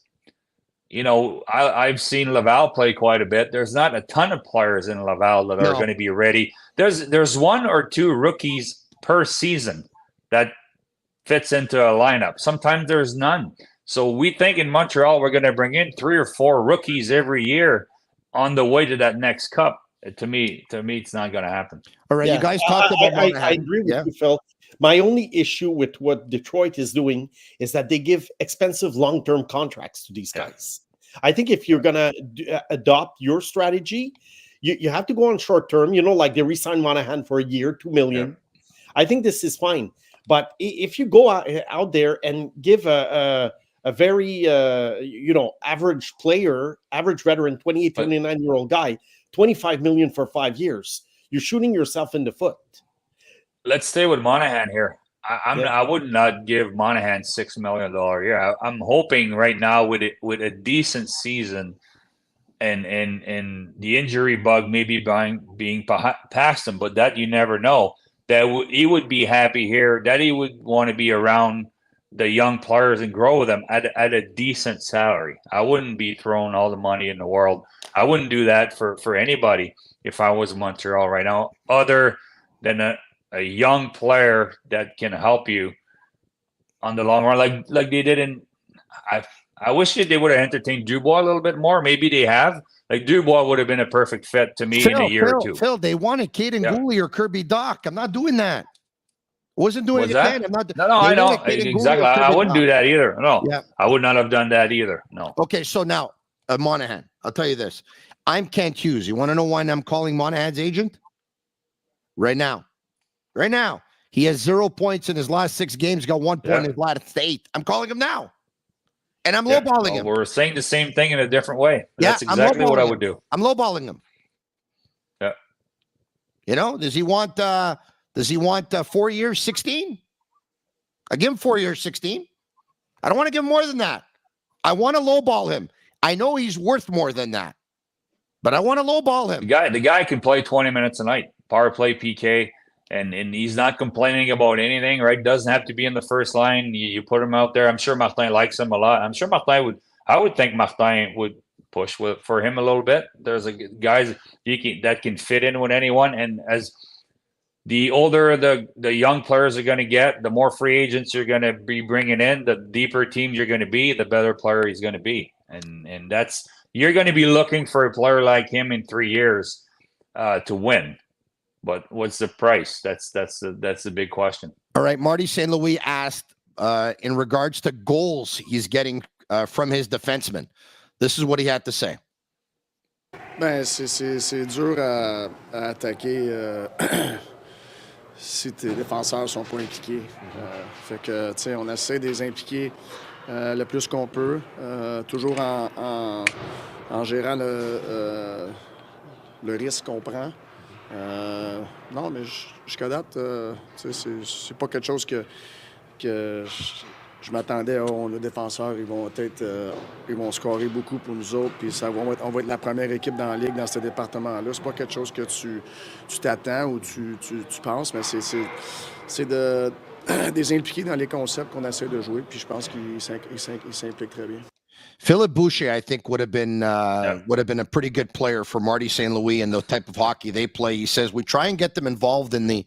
I've seen Laval play quite a bit. There's not a ton of players in Laval that are going to be ready. There's 1 or 2 rookies per season that fits into a lineup. Sometimes there's none. So we think in Montreal we're going to bring in 3 or 4 rookies every year on the way to that next cup. To me, it's not going to happen. All right, you guys talked about Monahan. I agree with you, Phil. My only issue with what Detroit is doing is that they give expensive long-term contracts to these guys. I think if you're going to adopt your strategy, you have to go on short-term. Like they re-signed Monahan for a year, $2 million. Yeah. I think this is fine. But if you go out there and give a very average player, average veteran, 28, 29-year-old guy, $25 million for 5 years, you're shooting yourself in the foot. Let's stay with Monahan here. I would not give Monahan $6 million a year. I'm hoping right now with a decent season and the injury bug maybe being past him, but that you never know. That he would be happy here, that he would want to be around the young players and grow with them at a decent salary. I wouldn't be throwing all the money in the world. I wouldn't do that for anybody if I was Montreal right now, other than a young player that can help you on the long run, like they did in. I wish they would have entertained Dubois a little bit more. Maybe they have. Like Dubois would have been a perfect fit to me in a year or two. Phil, they wanted Caden Gooley or Kirby Dach. I'm not doing that. Wasn't doing it again. I'm not. No, I know exactly. I wouldn't do that either. No, I would not have done that either. No. Okay, so now Monahan. I'll tell you this. I'm Kent Hughes. You want to know why I'm calling Monahan's agent? Right now, he has 0 points in his last 6 games. Got 1 point in his last 8. I'm calling him now. And I'm lowballing him. We're saying the same thing in a different way. That's exactly what I would do. I'm lowballing him. Yeah. Does he want 4 years, 16? I give him 4 years, 16. I don't want to give him more than that. I want to lowball him. I know he's worth more than that, but I want to lowball him. The guy can play 20 minutes a night, power play, PK. And he's not complaining about anything, right? Doesn't have to be in the first line. You put him out there. I'm sure Martin likes him a lot. I'm sure I would think Martin would push for him a little bit. There's guys that can fit in with anyone. And as the older the young players are going to get, the more free agents you're going to be bringing in, the deeper team you're going to be, the better player he's going to be. And that's you're going to be looking for a player like him in 3 years to win. But what's the price? That's the big question. All right, Marty St. Louis asked in regards to goals he's getting from his defensemen. This is what he had to say. C'est dur à attaquer si tes défenseurs sont pas impliqués. Fait que tu sais, on essaie de les impliquer le plus qu'on peut, toujours en gérant le risque qu'on prend. Non, mais jusqu'à date, c'est pas quelque chose que je je m'attendais, nos défenseurs, ils vont scorer beaucoup pour nous autres, puis on va être la première équipe dans la Ligue dans ce département-là. C'est pas quelque chose que tu t'attends ou tu penses, mais c'est des impliqués dans les concepts qu'on essaie de jouer, puis je pense qu'ils s'impliquent très bien. Philippe Boucher, I think, would have been a pretty good player for Marty St. Louis and the type of hockey they play. He says we try and get them involved in the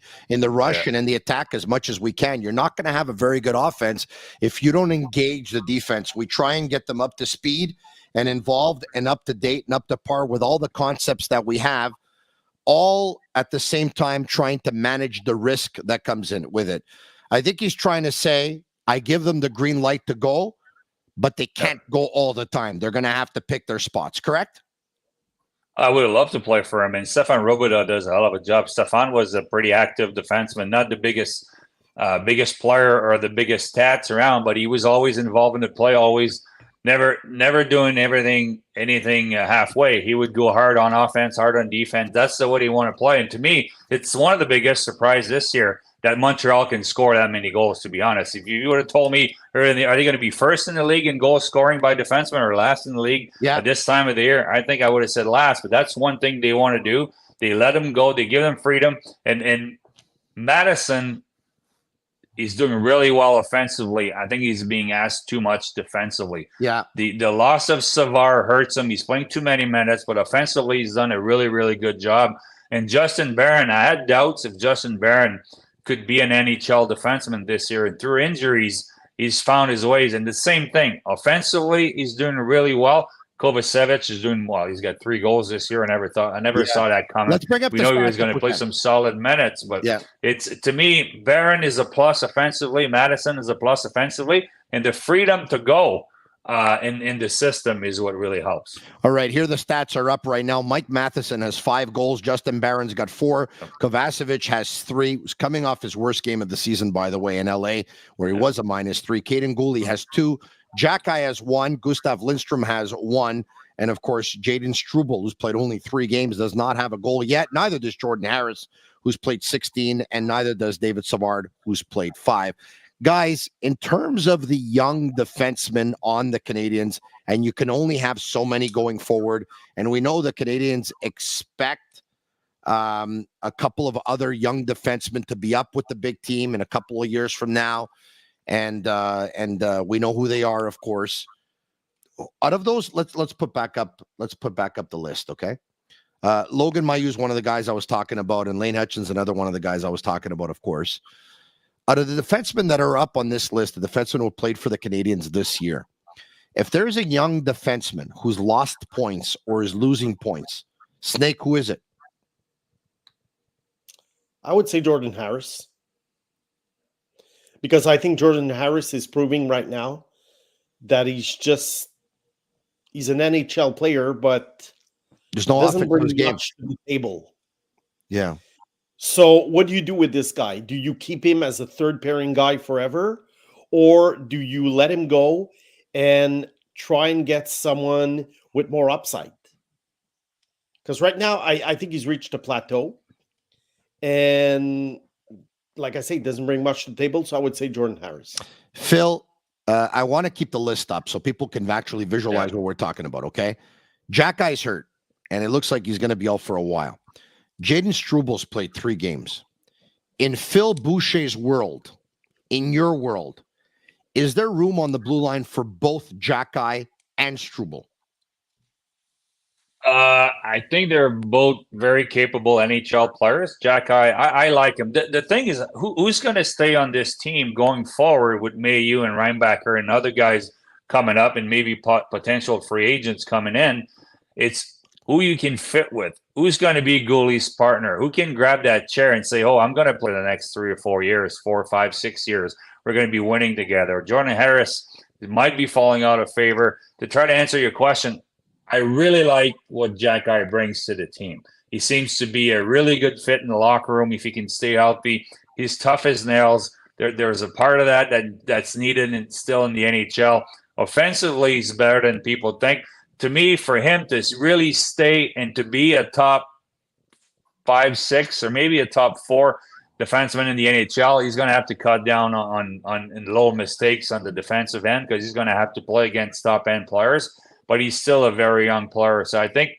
rush and in the attack as much as we can. You're not going to have a very good offense if you don't engage the defense. We try and get them up to speed and involved and up to date and up to par with all the concepts that we have, all at the same time trying to manage the risk that comes in with it. I think he's trying to say, I give them the green light to go, but they can't go all the time. They're going to have to pick their spots, correct? I would have loved to play for him, and Stefan Robidas does a hell of a job. Stefan was a pretty active defenseman, not the biggest player or the biggest stats around, but he was always involved in the play, always never doing anything halfway. He would go hard on offense, hard on defense. That's the way he want to play. And to me, it's one of the biggest surprise this year that Montreal can score that many goals, to be honest. If you would have told me, are they going to be first in the league in goal scoring by defensemen or last in the league at this time of the year, I think I would have said last. But that's one thing they want to do. They let them go. They give them freedom. And Madison is doing really well offensively. I think he's being asked too much defensively. Yeah. The loss of Savard hurts him. He's playing too many minutes, but offensively he's done a really, really good job. And Justin Barron, I had doubts if Justin Barron could be an NHL defenseman this year. And through injuries, he's found his ways. And the same thing, offensively, he's doing really well. Kovacevic is doing well. He's got 3 goals this year. I never saw that coming. Let's bring up we know he was going to play some solid minutes, but it's, to me, Barron is a plus offensively. Madison is a plus offensively, and the freedom to go in the system is what really helps. All right, here the stats are up right now. Mike Matheson has 5 goals. Justin Barron's got 4. Kovacevic has 3. He was coming off his worst game of the season, by the way, in LA, where he was a -3. Caden Gooley has 2. Jacky has 1. Gustav Lindstrom has 1. And, of course, Jaden Struble, who's played only 3 games, does not have a goal yet. Neither does Jordan Harris, who's played 16, and neither does David Savard, who's played 5. Guys, in terms of the young defensemen on the Canadiens, and you can only have so many going forward, and we know the Canadiens expect a couple of other young defensemen to be up with the big team in a couple of years from now, and we know who they are, of course. Out of those, let's put back up the list, okay? Logan Mailloux is one of the guys I was talking about, and Lane Hutchins another one of the guys I was talking about, of course. Out of the defensemen that are up on this list, the defensemen who played for the Canadiens this year, if there's a young defenseman who's lost points or is losing points, Snake, who is it? I would say Jordan Harris. Because I think Jordan Harris is proving right now that he's an NHL player, but there's no offense in his game to the table. Yeah. So what do you do with this guy? Do you keep him as a third pairing guy forever? Or do you let him go and try and get someone with more upside? Because right now, I think he's reached a plateau. And like I say, it doesn't bring much to the table. So I would say Jordan Harris. Phil, I want to keep the list up so people can actually visualize what we're talking about, okay? Jacky's hurt, and it looks like he's going to be out for a while. Jaden Struble's played 3 games. In Phil Boucher's world, in your world, is there room on the blue line for both Jacky and Struble? I think they're both very capable NHL players. Jacky, I like him. The thing is, who's going to stay on this team going forward with Mailloux and Reinbacher and other guys coming up and maybe potential free agents coming in? It's who you can fit with. Who's going to be Gooley's partner? Who can grab that chair and say, oh, I'm going to play the next 3 or 4 years, 4, 5, 6 years. We're going to be winning together. Jordan Harris might be falling out of favor. To try to answer your question, I really like what Jacky brings to the team. He seems to be a really good fit in the locker room if he can stay healthy. He's tough as nails. There's a part of that's needed and still in the NHL. Offensively, he's better than people think. To me, for him to really stay and to be a top 5, 6, or maybe a top 4, defenseman in the NHL, he's going to have to cut down on little mistakes on the defensive end because he's going to have to play against top-end players, but he's still a very young player. So I think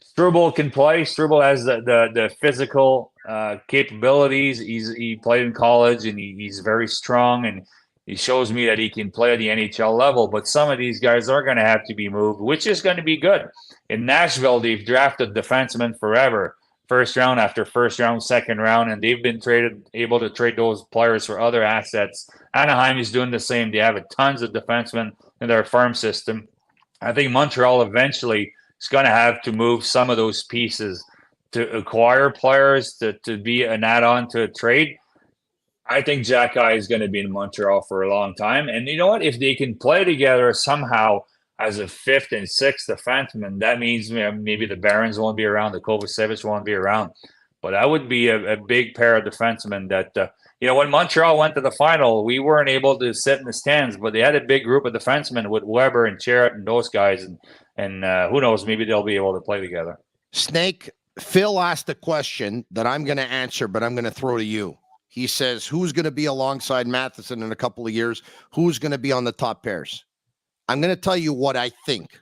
Struble can play. Struble has the physical capabilities. He played in college, and he's very strong, and he shows me that he can play at the NHL level. But some of these guys are going to have to be moved, which is going to be good. In Nashville, they've drafted defensemen forever, first round after first round, second round, and they've been able to trade those players for other assets. Anaheim is doing the same. They have tons of defensemen in their farm system. I think Montreal eventually is going to have to move some of those pieces to acquire players to be an add-on to a trade. I think Jack Eye is going to be in Montreal for a long time. And you know what? If they can play together somehow as a fifth and sixth defenseman, that means maybe the Barons won't be around, the Kovacevic won't be around. But that would be a big pair of defensemen that, when Montreal went to the final, we weren't able to sit in the stands, but they had a big group of defensemen with Weber and Charrett and those guys. And who knows, maybe they'll be able to play together. Snake, Phil asked a question that I'm going to answer, but I'm going to throw to you. He says, who's going to be alongside Matheson in a couple of years? Who's going to be on the top pairs? I'm going to tell you what I think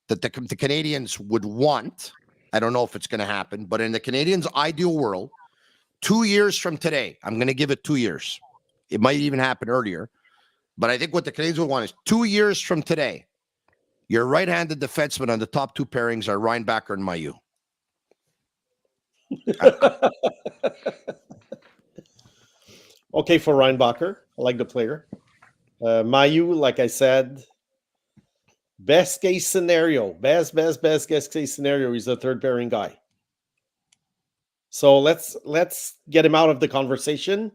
that the Canadiens would want. I don't know if it's going to happen, but in the Canadiens' ideal world, 2 years from today, I'm going to give it 2 years. It might even happen earlier, but I think what the Canadiens would want is 2 years from today, your right-handed defenseman on the top two pairings are Reinbacher and Mailloux. Okay, for Reinbacher, I like the player. Mailloux, like I said, best case scenario, best case scenario, he's a third pairing guy. So let's get him out of the conversation.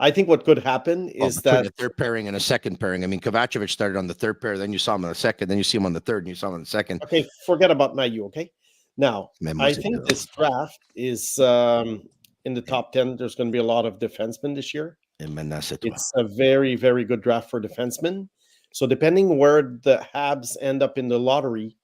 I think what could happen is that a third pairing and a second pairing. I mean, Kovacevic started on the third pair, then you saw him on the second, then you see him on the third, and you saw him on the second. Okay, forget about Mailloux, okay? Now, I think this draft is in the top 10. There's going to be a lot of defensemen this year. It's a very, very good draft for defensemen. So depending where the Habs end up in the lottery,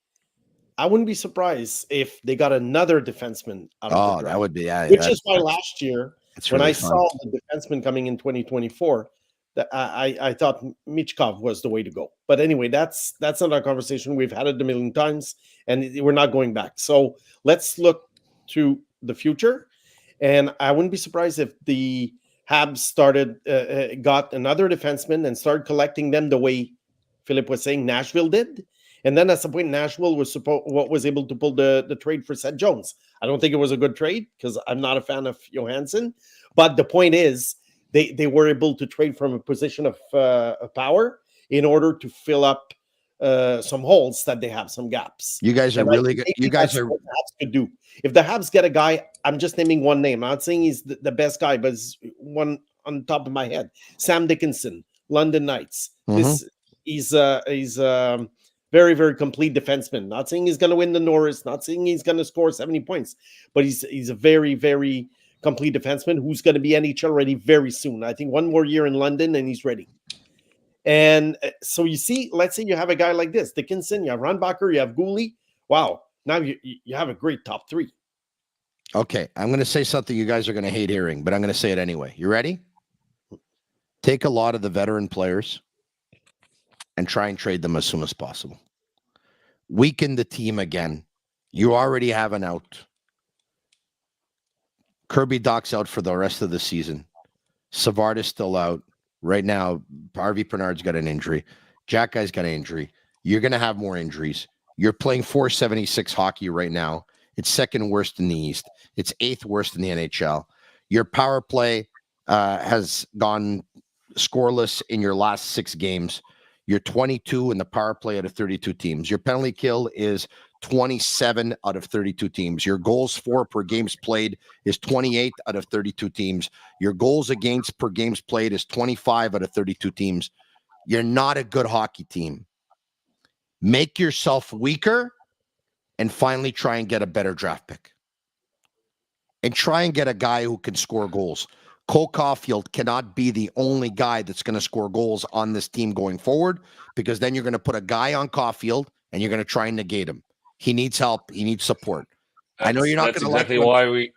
I wouldn't be surprised if they got another defenseman out of the draft. That would be, which is why last year, when really I saw the defenseman coming in 2024, that I thought Michkov was the way to go. But anyway, that's not our conversation. We've had it a million times, and we're not going back. So let's look to the future. And I wouldn't be surprised if the Habs got another defenseman and started collecting them the way Philippe was saying Nashville did. And then at some point, Nashville was able to pull the trade for Seth Jones. I don't think it was a good trade because I'm not a fan of Johansson. But the point is, they were able to trade from a position of power in order to fill up some holes that they have, some gaps. You guys are really good. You guys are what the Habs could do. If the Habs get a guy, I'm just naming one name. I'm not saying he's the best guy, but it's one on the top of my head. Sam Dickinson, London Knights. He's a very, very complete defenseman. Not saying he's going to win the Norris. Not saying he's going to score 70 points, but he's a very, very complete defenseman who's going to be NHL ready very soon. I think one more year in London and he's ready. And so you see, let's say you have a guy like this, Dickinson, you have Reinbacher, you have Goulet. Wow. Now you have a great top three. Okay. I'm going to say something you guys are going to hate hearing, but I'm going to say it anyway. You ready? Take a lot of the veteran players and try and trade them as soon as possible. Weaken the team again. You already have an out. Kirby Dach's out for the rest of the season. Savard is still out. Right now, Harvey Bernard's got an injury. Jack Guy's got an injury. You're going to have more injuries. You're playing 476 hockey right now. It's second worst in the East. It's eighth worst in the NHL. Your power play has gone scoreless in your last 6 games. You're 22 in the power play out of 32 teams. Your penalty kill is 27 out of 32 teams. Your goals for per games played is 28 out of 32 teams. Your goals against per games played is 25 out of 32 teams. You're not a good hockey team. Make yourself weaker and finally try and get a better draft pick. And try and get a guy who can score goals. Cole Caulfield cannot be the only guy that's going to score goals on this team going forward, because then you're going to put a guy on Caulfield and you're going to try and negate him. He needs help. He needs support. I know you're not going to exactly why we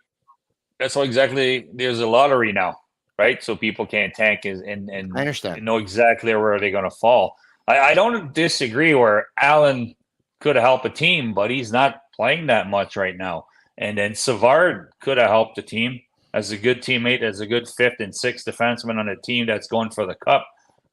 that's why exactly there's a lottery now, right? So people can't tank and I understand. know exactly where they're going to fall. I don't disagree where Allen could have helped a team, but he's not playing that much right now. And then Savard could have helped the team as a good teammate, as a good fifth and sixth defenseman on a team that's going for the cup,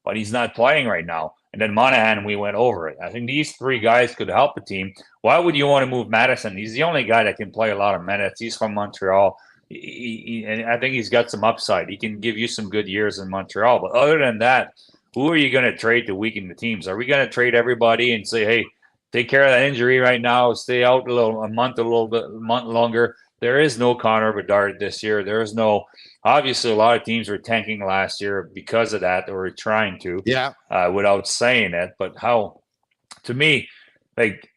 but he's not playing right now. And then Monahan, we went over it. I think these three guys could help a team. Why would you want to move Madison? He's the only guy that can play a lot of minutes. He's from Montreal. And I think he's got some upside. He can give you some good years in Montreal. But other than that, who are you going to trade to weaken the teams? Are we going to trade everybody and say, hey, take care of that injury right now, stay out a month longer? There is no Connor Bedard this year. There is no. Obviously, a lot of teams were tanking last year because of that, or trying to. Yeah. Without saying it, but how? To me, like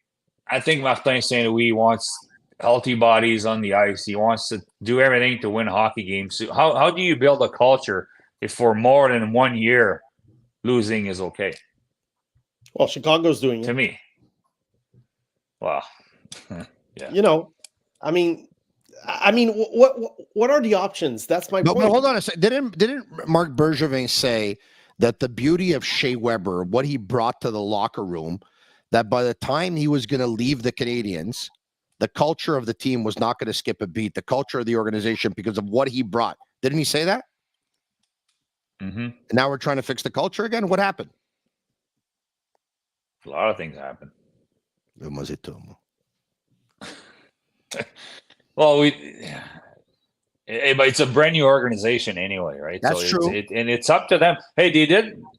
I think Martin Saint-Louis wants healthy bodies on the ice. He wants to do everything to win hockey games. So how do you build a culture if for more than 1 year losing is okay? Well, Chicago's doing it. To me. Wow. Yeah. You know, I mean, what are the options? That's my point. But hold on a second. Didn't Marc Bergevin say that the beauty of Shea Weber, what he brought to the locker room, that by the time he was going to leave the Canadiens, the culture of the team was not going to skip a beat, the culture of the organization, because of what he brought. Didn't he say that? Mm-hmm. And now we're trying to fix the culture again? What happened? A lot of things happen. Well, it's a brand new organization anyway, right? That's true. And it's up to them. Hey,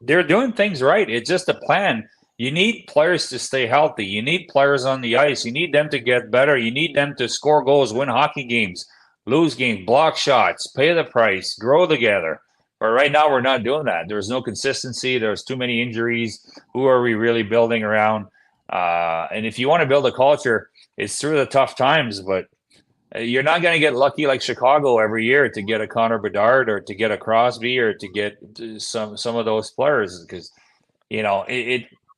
they're doing things right. It's just a plan. You need players to stay healthy. You need players on the ice. You need them to get better. You need them to score goals, win hockey games, lose games, block shots, pay the price, grow together. But right now, we're not doing that. There's no consistency. There's too many injuries. Who are we really building around? And if you want to build a culture, it's through the tough times, but you're not going to get lucky like Chicago every year to get a Connor Bedard or to get a Crosby or to get some of those players, because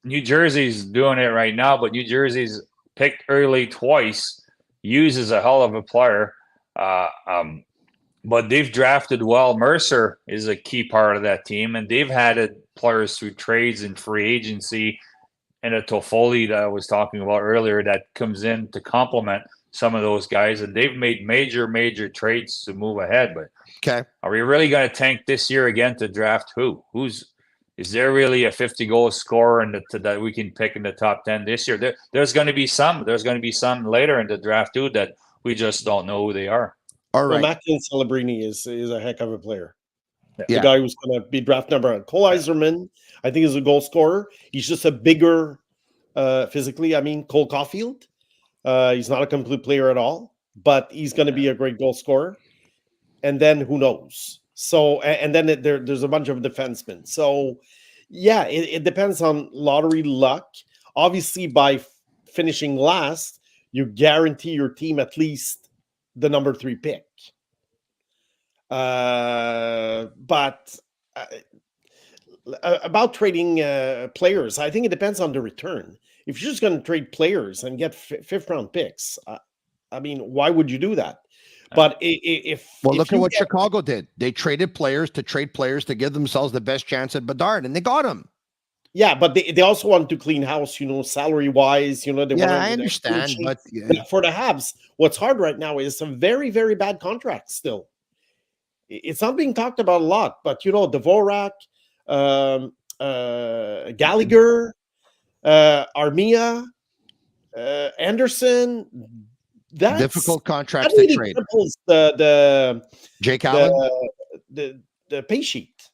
New Jersey's doing it right now, but New Jersey's picked early twice, uses a hell of a player, but they've drafted well. Mercer is a key part of that team, and they've had players through trades and free agency, and a Toffoli that I was talking about earlier that comes in to complement some of those guys, and they've made major trades to move ahead. But okay, are we really going to tank this year again to draft who? Is there really a 50-goal scorer that we can pick in the top 10 this year? There's going to be some. There's going to be some later in the draft too that we just don't know who they are. All right. Well, Macklin Celebrini is a heck of a player. Yeah. The guy who's going to be draft number 1. Cole Eiserman, I think, is a goal scorer. He's just a bigger physically. I mean, Cole Caulfield. He's not a complete player at all, but he's going to be a great goal scorer. And then who knows? So, and then there's a bunch of defensemen. So, yeah, it depends on lottery luck. Obviously, by finishing last, you guarantee your team at least the number 3 pick. But about trading players, I think it depends on the return. If you're just going to trade players and get fifth-round picks, I mean, why would you do that? But look at what Chicago did. They traded players to give themselves the best chance at Bedard, and they got him. Yeah, but they also want to clean house, salary-wise. They I understand. But for the Habs, what's hard right now is some very, very bad contracts still. It's not being talked about a lot, but, Dvorak, Gallagher, Armia, Anderson. That's difficult contracts really to trade. Triples the Jake Allen, the pay sheet.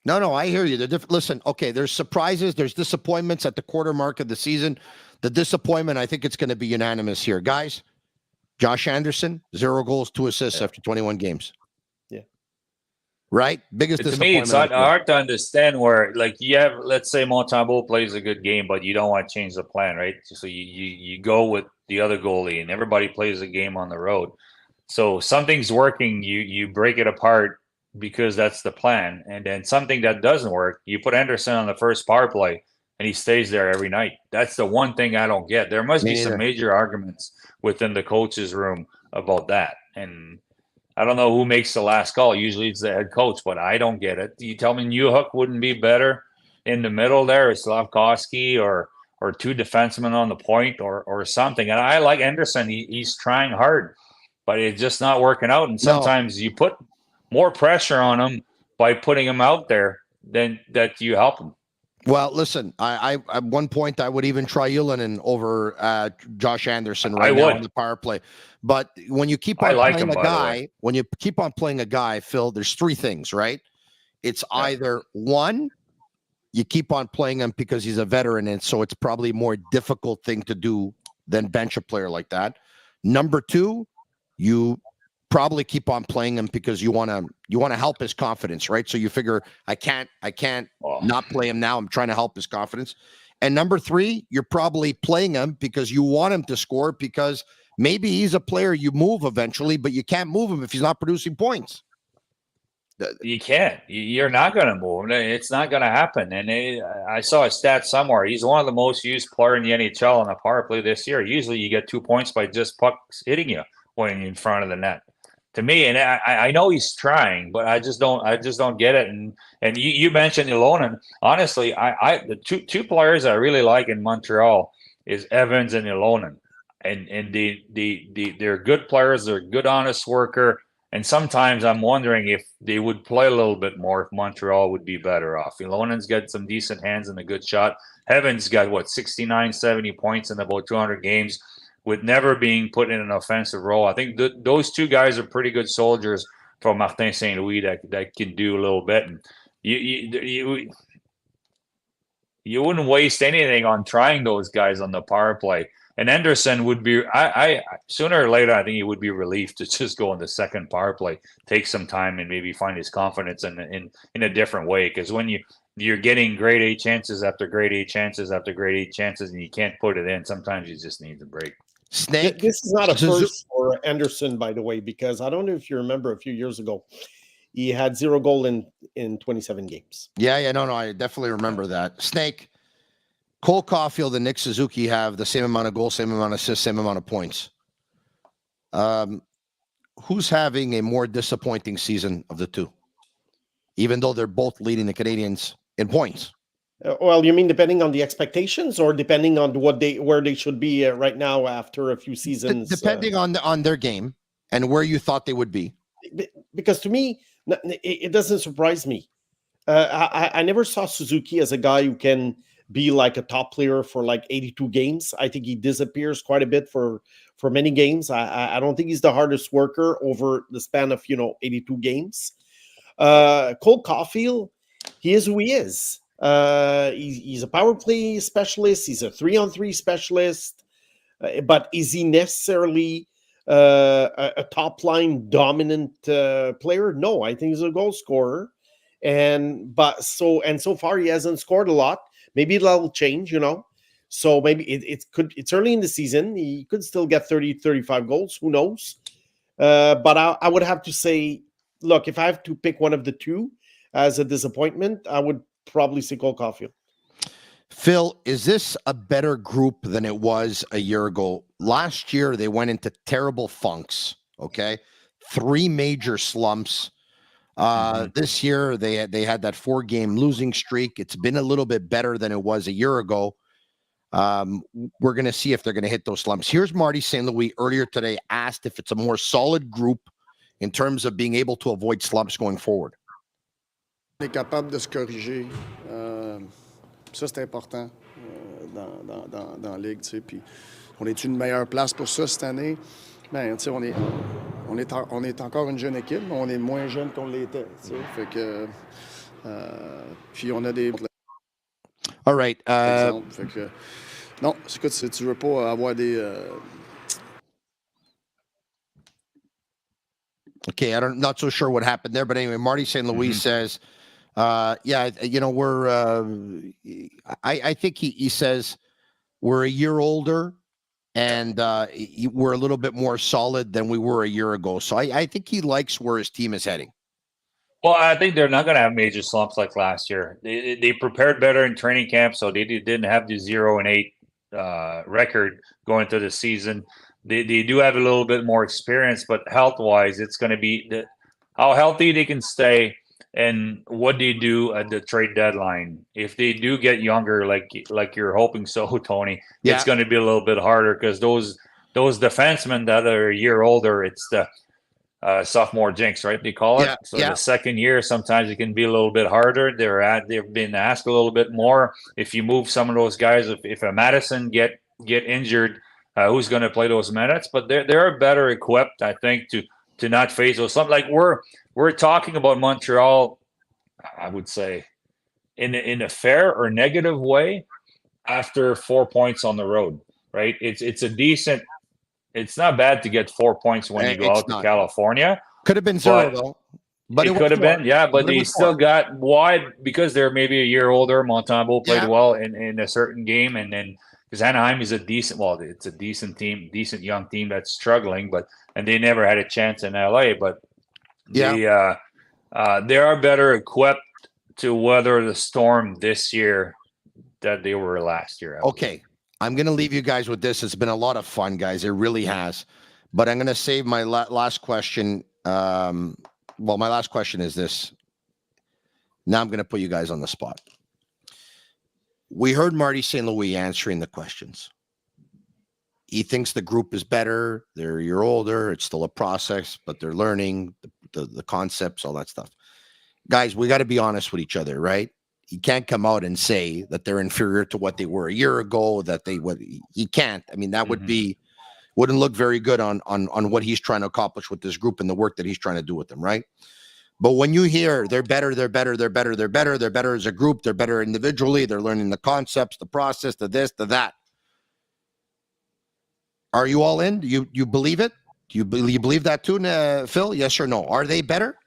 No, I hear you. Listen, okay, there's surprises, there's disappointments at the quarter mark of the season. The disappointment, I think it's going to be unanimous here, guys. Josh Anderson, 0 goals, 2 assists after 21 games. Yeah, right. Biggest disappointment. To me, it's hard to understand where, let's say Montembeault plays a good game, but you don't want to change the plan, right? So you go with the other goalie, and everybody plays a game on the road. So something's working, you break it apart because that's the plan. And then something that doesn't work, you put Anderson on the first power play and he stays there every night. That's the one thing I don't get. There must be some major arguments within the coach's room about that. And I don't know who makes the last call. Usually it's the head coach, but I don't get it. You tell me Newhook wouldn't be better in the middle there, or Slavkovsky, or two defensemen on the point, or something. And I like Anderson. He's trying hard, but it's just not working out. And sometimes you put more pressure on him by putting him out there than that you help him. Well, listen, I at one point I would even try Ylönen over Josh Anderson right now on the power play. But when you keep on playing a guy, when you keep on playing a guy, Phil, there's three things, right? It's either one, you keep on playing him because he's a veteran, and so it's probably a more difficult thing to do than bench a player like that. Number two, you probably keep on playing him because you want to help his confidence, right? So you figure I can't not play him now. I'm trying to help his confidence. And number three, you're probably playing him because you want him to score, because maybe he's a player you move eventually, but you can't move him if he's not producing points. You can't. You're not going to move him. It's not going to happen. And I saw a stat somewhere. He's one of the most used player in the NHL on the power play this year. Usually you get 2 points by just pucks hitting you when you're in front of the net. To me, and I know he's trying, but I just don't get it. And you mentioned Ylönen. Honestly, the two players I really like in Montreal is Evans and Ylönen. And they're good players, they're a good, honest worker. And sometimes I'm wondering if they would play a little bit more, if Montreal would be better off. Ylönen's got some decent hands and a good shot. Evans got 69, 70 points in about 200 games. With never being put in an offensive role. I think those two guys are pretty good soldiers for Martin St. Louis that can do a little bit. And you wouldn't waste anything on trying those guys on the power play. And Anderson would be, I sooner or later, I think he would be relieved to just go on the second power play, take some time, and maybe find his confidence in a different way. Because when you're getting grade A chances after grade A chances after grade A chances, and you can't put it in, sometimes you just need to break. Snake. This is not a first for Anderson, by the way, because I don't know if you remember a few years ago, he had 0 goal in 27 games. Yeah, no, I definitely remember that. Snake, Cole Caulfield and Nick Suzuki have the same amount of goals, same amount of assists, same amount of points. Who's having a more disappointing season of the two? Even though they're both leading the Canadiens in points. Well, you mean depending on the expectations, or depending on where they should be right now after a few seasons? Depending on their game and where you thought they would be. Because to me, it doesn't surprise me. I never saw Suzuki as a guy who can be like a top player for like 82 games. I think he disappears quite a bit for many games. I don't think he's the hardest worker over the span of 82 games. Cole Caulfield, he is who he is. He's a power play specialist. He's a 3-on-3 specialist. But is he necessarily a top line dominant player? No, I think he's a goal scorer. So far he hasn't scored a lot. Maybe that'll change, So maybe it's early in the season. He could still get 30, 35 goals. Who knows? But I would have to say, look, if I have to pick one of the two as a disappointment, I would probably say Cole Caulfield. Phil, is this a better group than it was a year ago? Last year, they went into terrible funks, okay? 3 major slumps. This year, they had that 4-game losing streak. It's been a little bit better than it was a year ago. We're going to see if they're going to hit those slumps. Here's Marty St. Louis earlier today asked if it's a more solid group in terms of being able to avoid slumps going forward. On est capable de se corriger. Ça, c'est important dans la Ligue. Puis on est une meilleure place pour ça cette année? Ben, on est encore une jeune équipe, mais on est moins jeune qu'on l'était. Fait que, puis on a des... All right. Fait que, non, écoute, si tu veux pas avoir des... Okay, I'm not so sure what happened there, but anyway, Marty St. Louis says, I think he says we're a year older and we're a little bit more solid than we were a year ago. So I think he likes where his team is heading. Well, I think they're not going to have major slumps like last year. They prepared better in training camp, so they didn't have the 0-8 record going through the season. they do have a little bit more experience, but health-wise, it's going to be how healthy they can stay and what they do at the trade deadline. If they do get younger, like you're hoping so, Tony, it's going to be a little bit harder because those defensemen that are a year older, it's the sophomore jinx, right? They call it. The second year, sometimes it can be a little bit harder. They've been asked a little bit more. If you move some of those guys, if a Madison get injured, who's going to play those minutes? But they're better equipped, I think, to not face those. Something like we're talking about Montreal, I would say, in a fair or negative way after 4 points on the road, right? It's a decent. It's not bad to get 4 points when you go out to California. Could have been 0 though. But it could have been, but they still got wide because they're maybe a year older. Montembeault played well in a certain game, and then because Anaheim is it's a decent team, decent young team that's struggling, and they never had a chance in LA, but they are better equipped to weather the storm this year that they were last year. Okay. I'm going to leave you guys with this. It's been a lot of fun, guys. It really has. But I'm going to save my last question. My last question is this. Now I'm going to put you guys on the spot. We heard Marty St. Louis answering the questions. He thinks the group is better. They're a year older. It's still a process, but they're learning the concepts, all that stuff. Guys, we got to be honest with each other, right? You can't come out and say that they're inferior to what they were a year ago, he can't. I mean, that wouldn't look very good on what he's trying to accomplish with this group and the work that he's trying to do with them, right? But when you hear they're better as a group, they're better individually, they're learning the concepts, the process, the this, the that. Are you all in? Do you believe it? Do you believe that too, Phil? Yes or no? Are they better?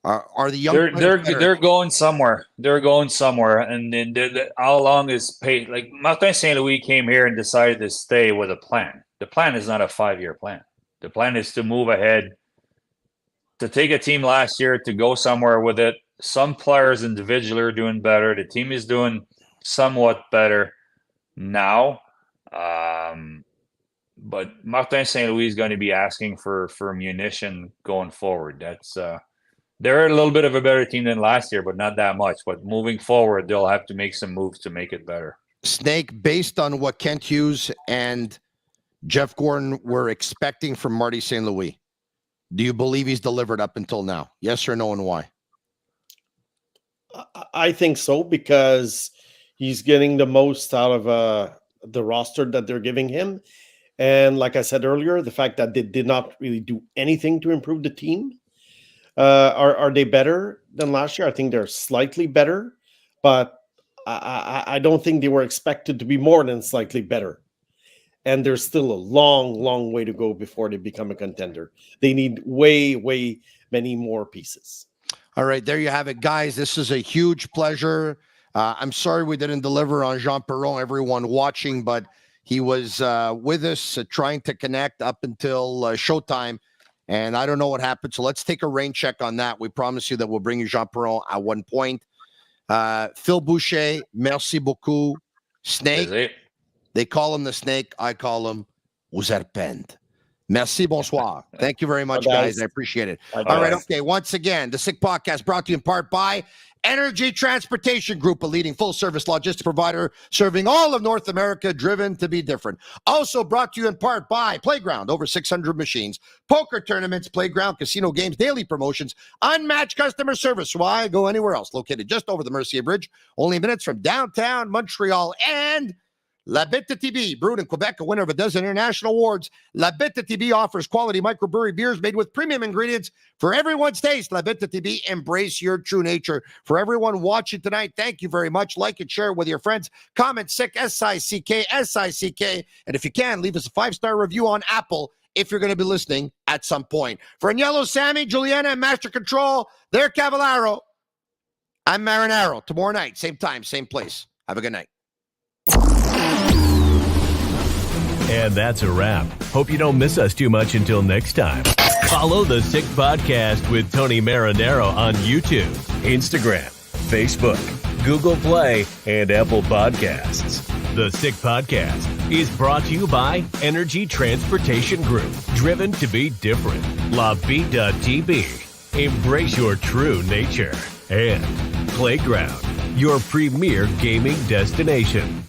Are the young? They're going somewhere. They're going somewhere, and then how long is paid? Like Martin St. Louis came here and decided to stay with a plan. The plan is not a 5-year plan. The plan is to move ahead, to take a team last year to go somewhere with it. Some players individually are doing better. The team is doing somewhat better now, but Martin St. Louis is going to be asking for munition going forward. That's. They're a little bit of a better team than last year, but not that much. But moving forward, they'll have to make some moves to make it better. Snake, based on what Kent Hughes and Jeff Gordon were expecting from Marty St. Louis, do you believe he's delivered up until now? Yes or no, and why? I think so, because he's getting the most out of the roster that they're giving him. And like I said earlier, the fact that they did not really do anything to improve the team. Are they better than last year? I think they're slightly better, but I don't think they were expected to be more than slightly better. And there's still a long, long way to go before they become a contender. They need way many more pieces. All right, there you have it, guys. This is a huge pleasure. I'm sorry we didn't deliver on Jean Perron, everyone watching, but he was with us trying to connect up until showtime. And I don't know what happened. So let's take a rain check on that. We promise you that we'll bring you Jean Perron at one point. Phil Boucher, merci beaucoup. Snake. They call him the Snake. I call him Uzerpend. Merci, bonsoir. Thank you very much, guys. I appreciate it. All right, okay. Once again, the Sick Podcast brought to you in part by Energy Transportation Group, a leading full-service logistics provider serving all of North America, driven to be different. Also brought to you in part by Playground, over 600 machines, poker tournaments, Playground, casino games, daily promotions, unmatched customer service. Why go anywhere else? Located just over the Mercier Bridge, only minutes from downtown Montreal, and La Bitte TB, brewed in Quebec, a winner of a dozen international awards. La Bitte TB offers quality microbrewery beers made with premium ingredients for everyone's taste. La Bitte TB, embrace your true nature. For everyone watching tonight, thank you very much. Like and share with your friends. Comment Sick, S-I-C-K, S-I-C-K. And if you can, leave us a 5-star review on Apple if you're going to be listening at some point. For Agnello, Sammy, Juliana, and Master Control, they're Cavallaro. I'm Marinaro. Tomorrow night, same time, same place. Have a good night. And that's a wrap. Hope you don't miss us too much until next time. Follow the Sick Podcast with Tony Marinaro on YouTube, Instagram, Facebook, Google Play, and Apple Podcasts. The Sick Podcast is brought to you by Energy Transportation Group, driven to be different. La Vida TB, embrace your true nature. And Playground, your premier gaming destination.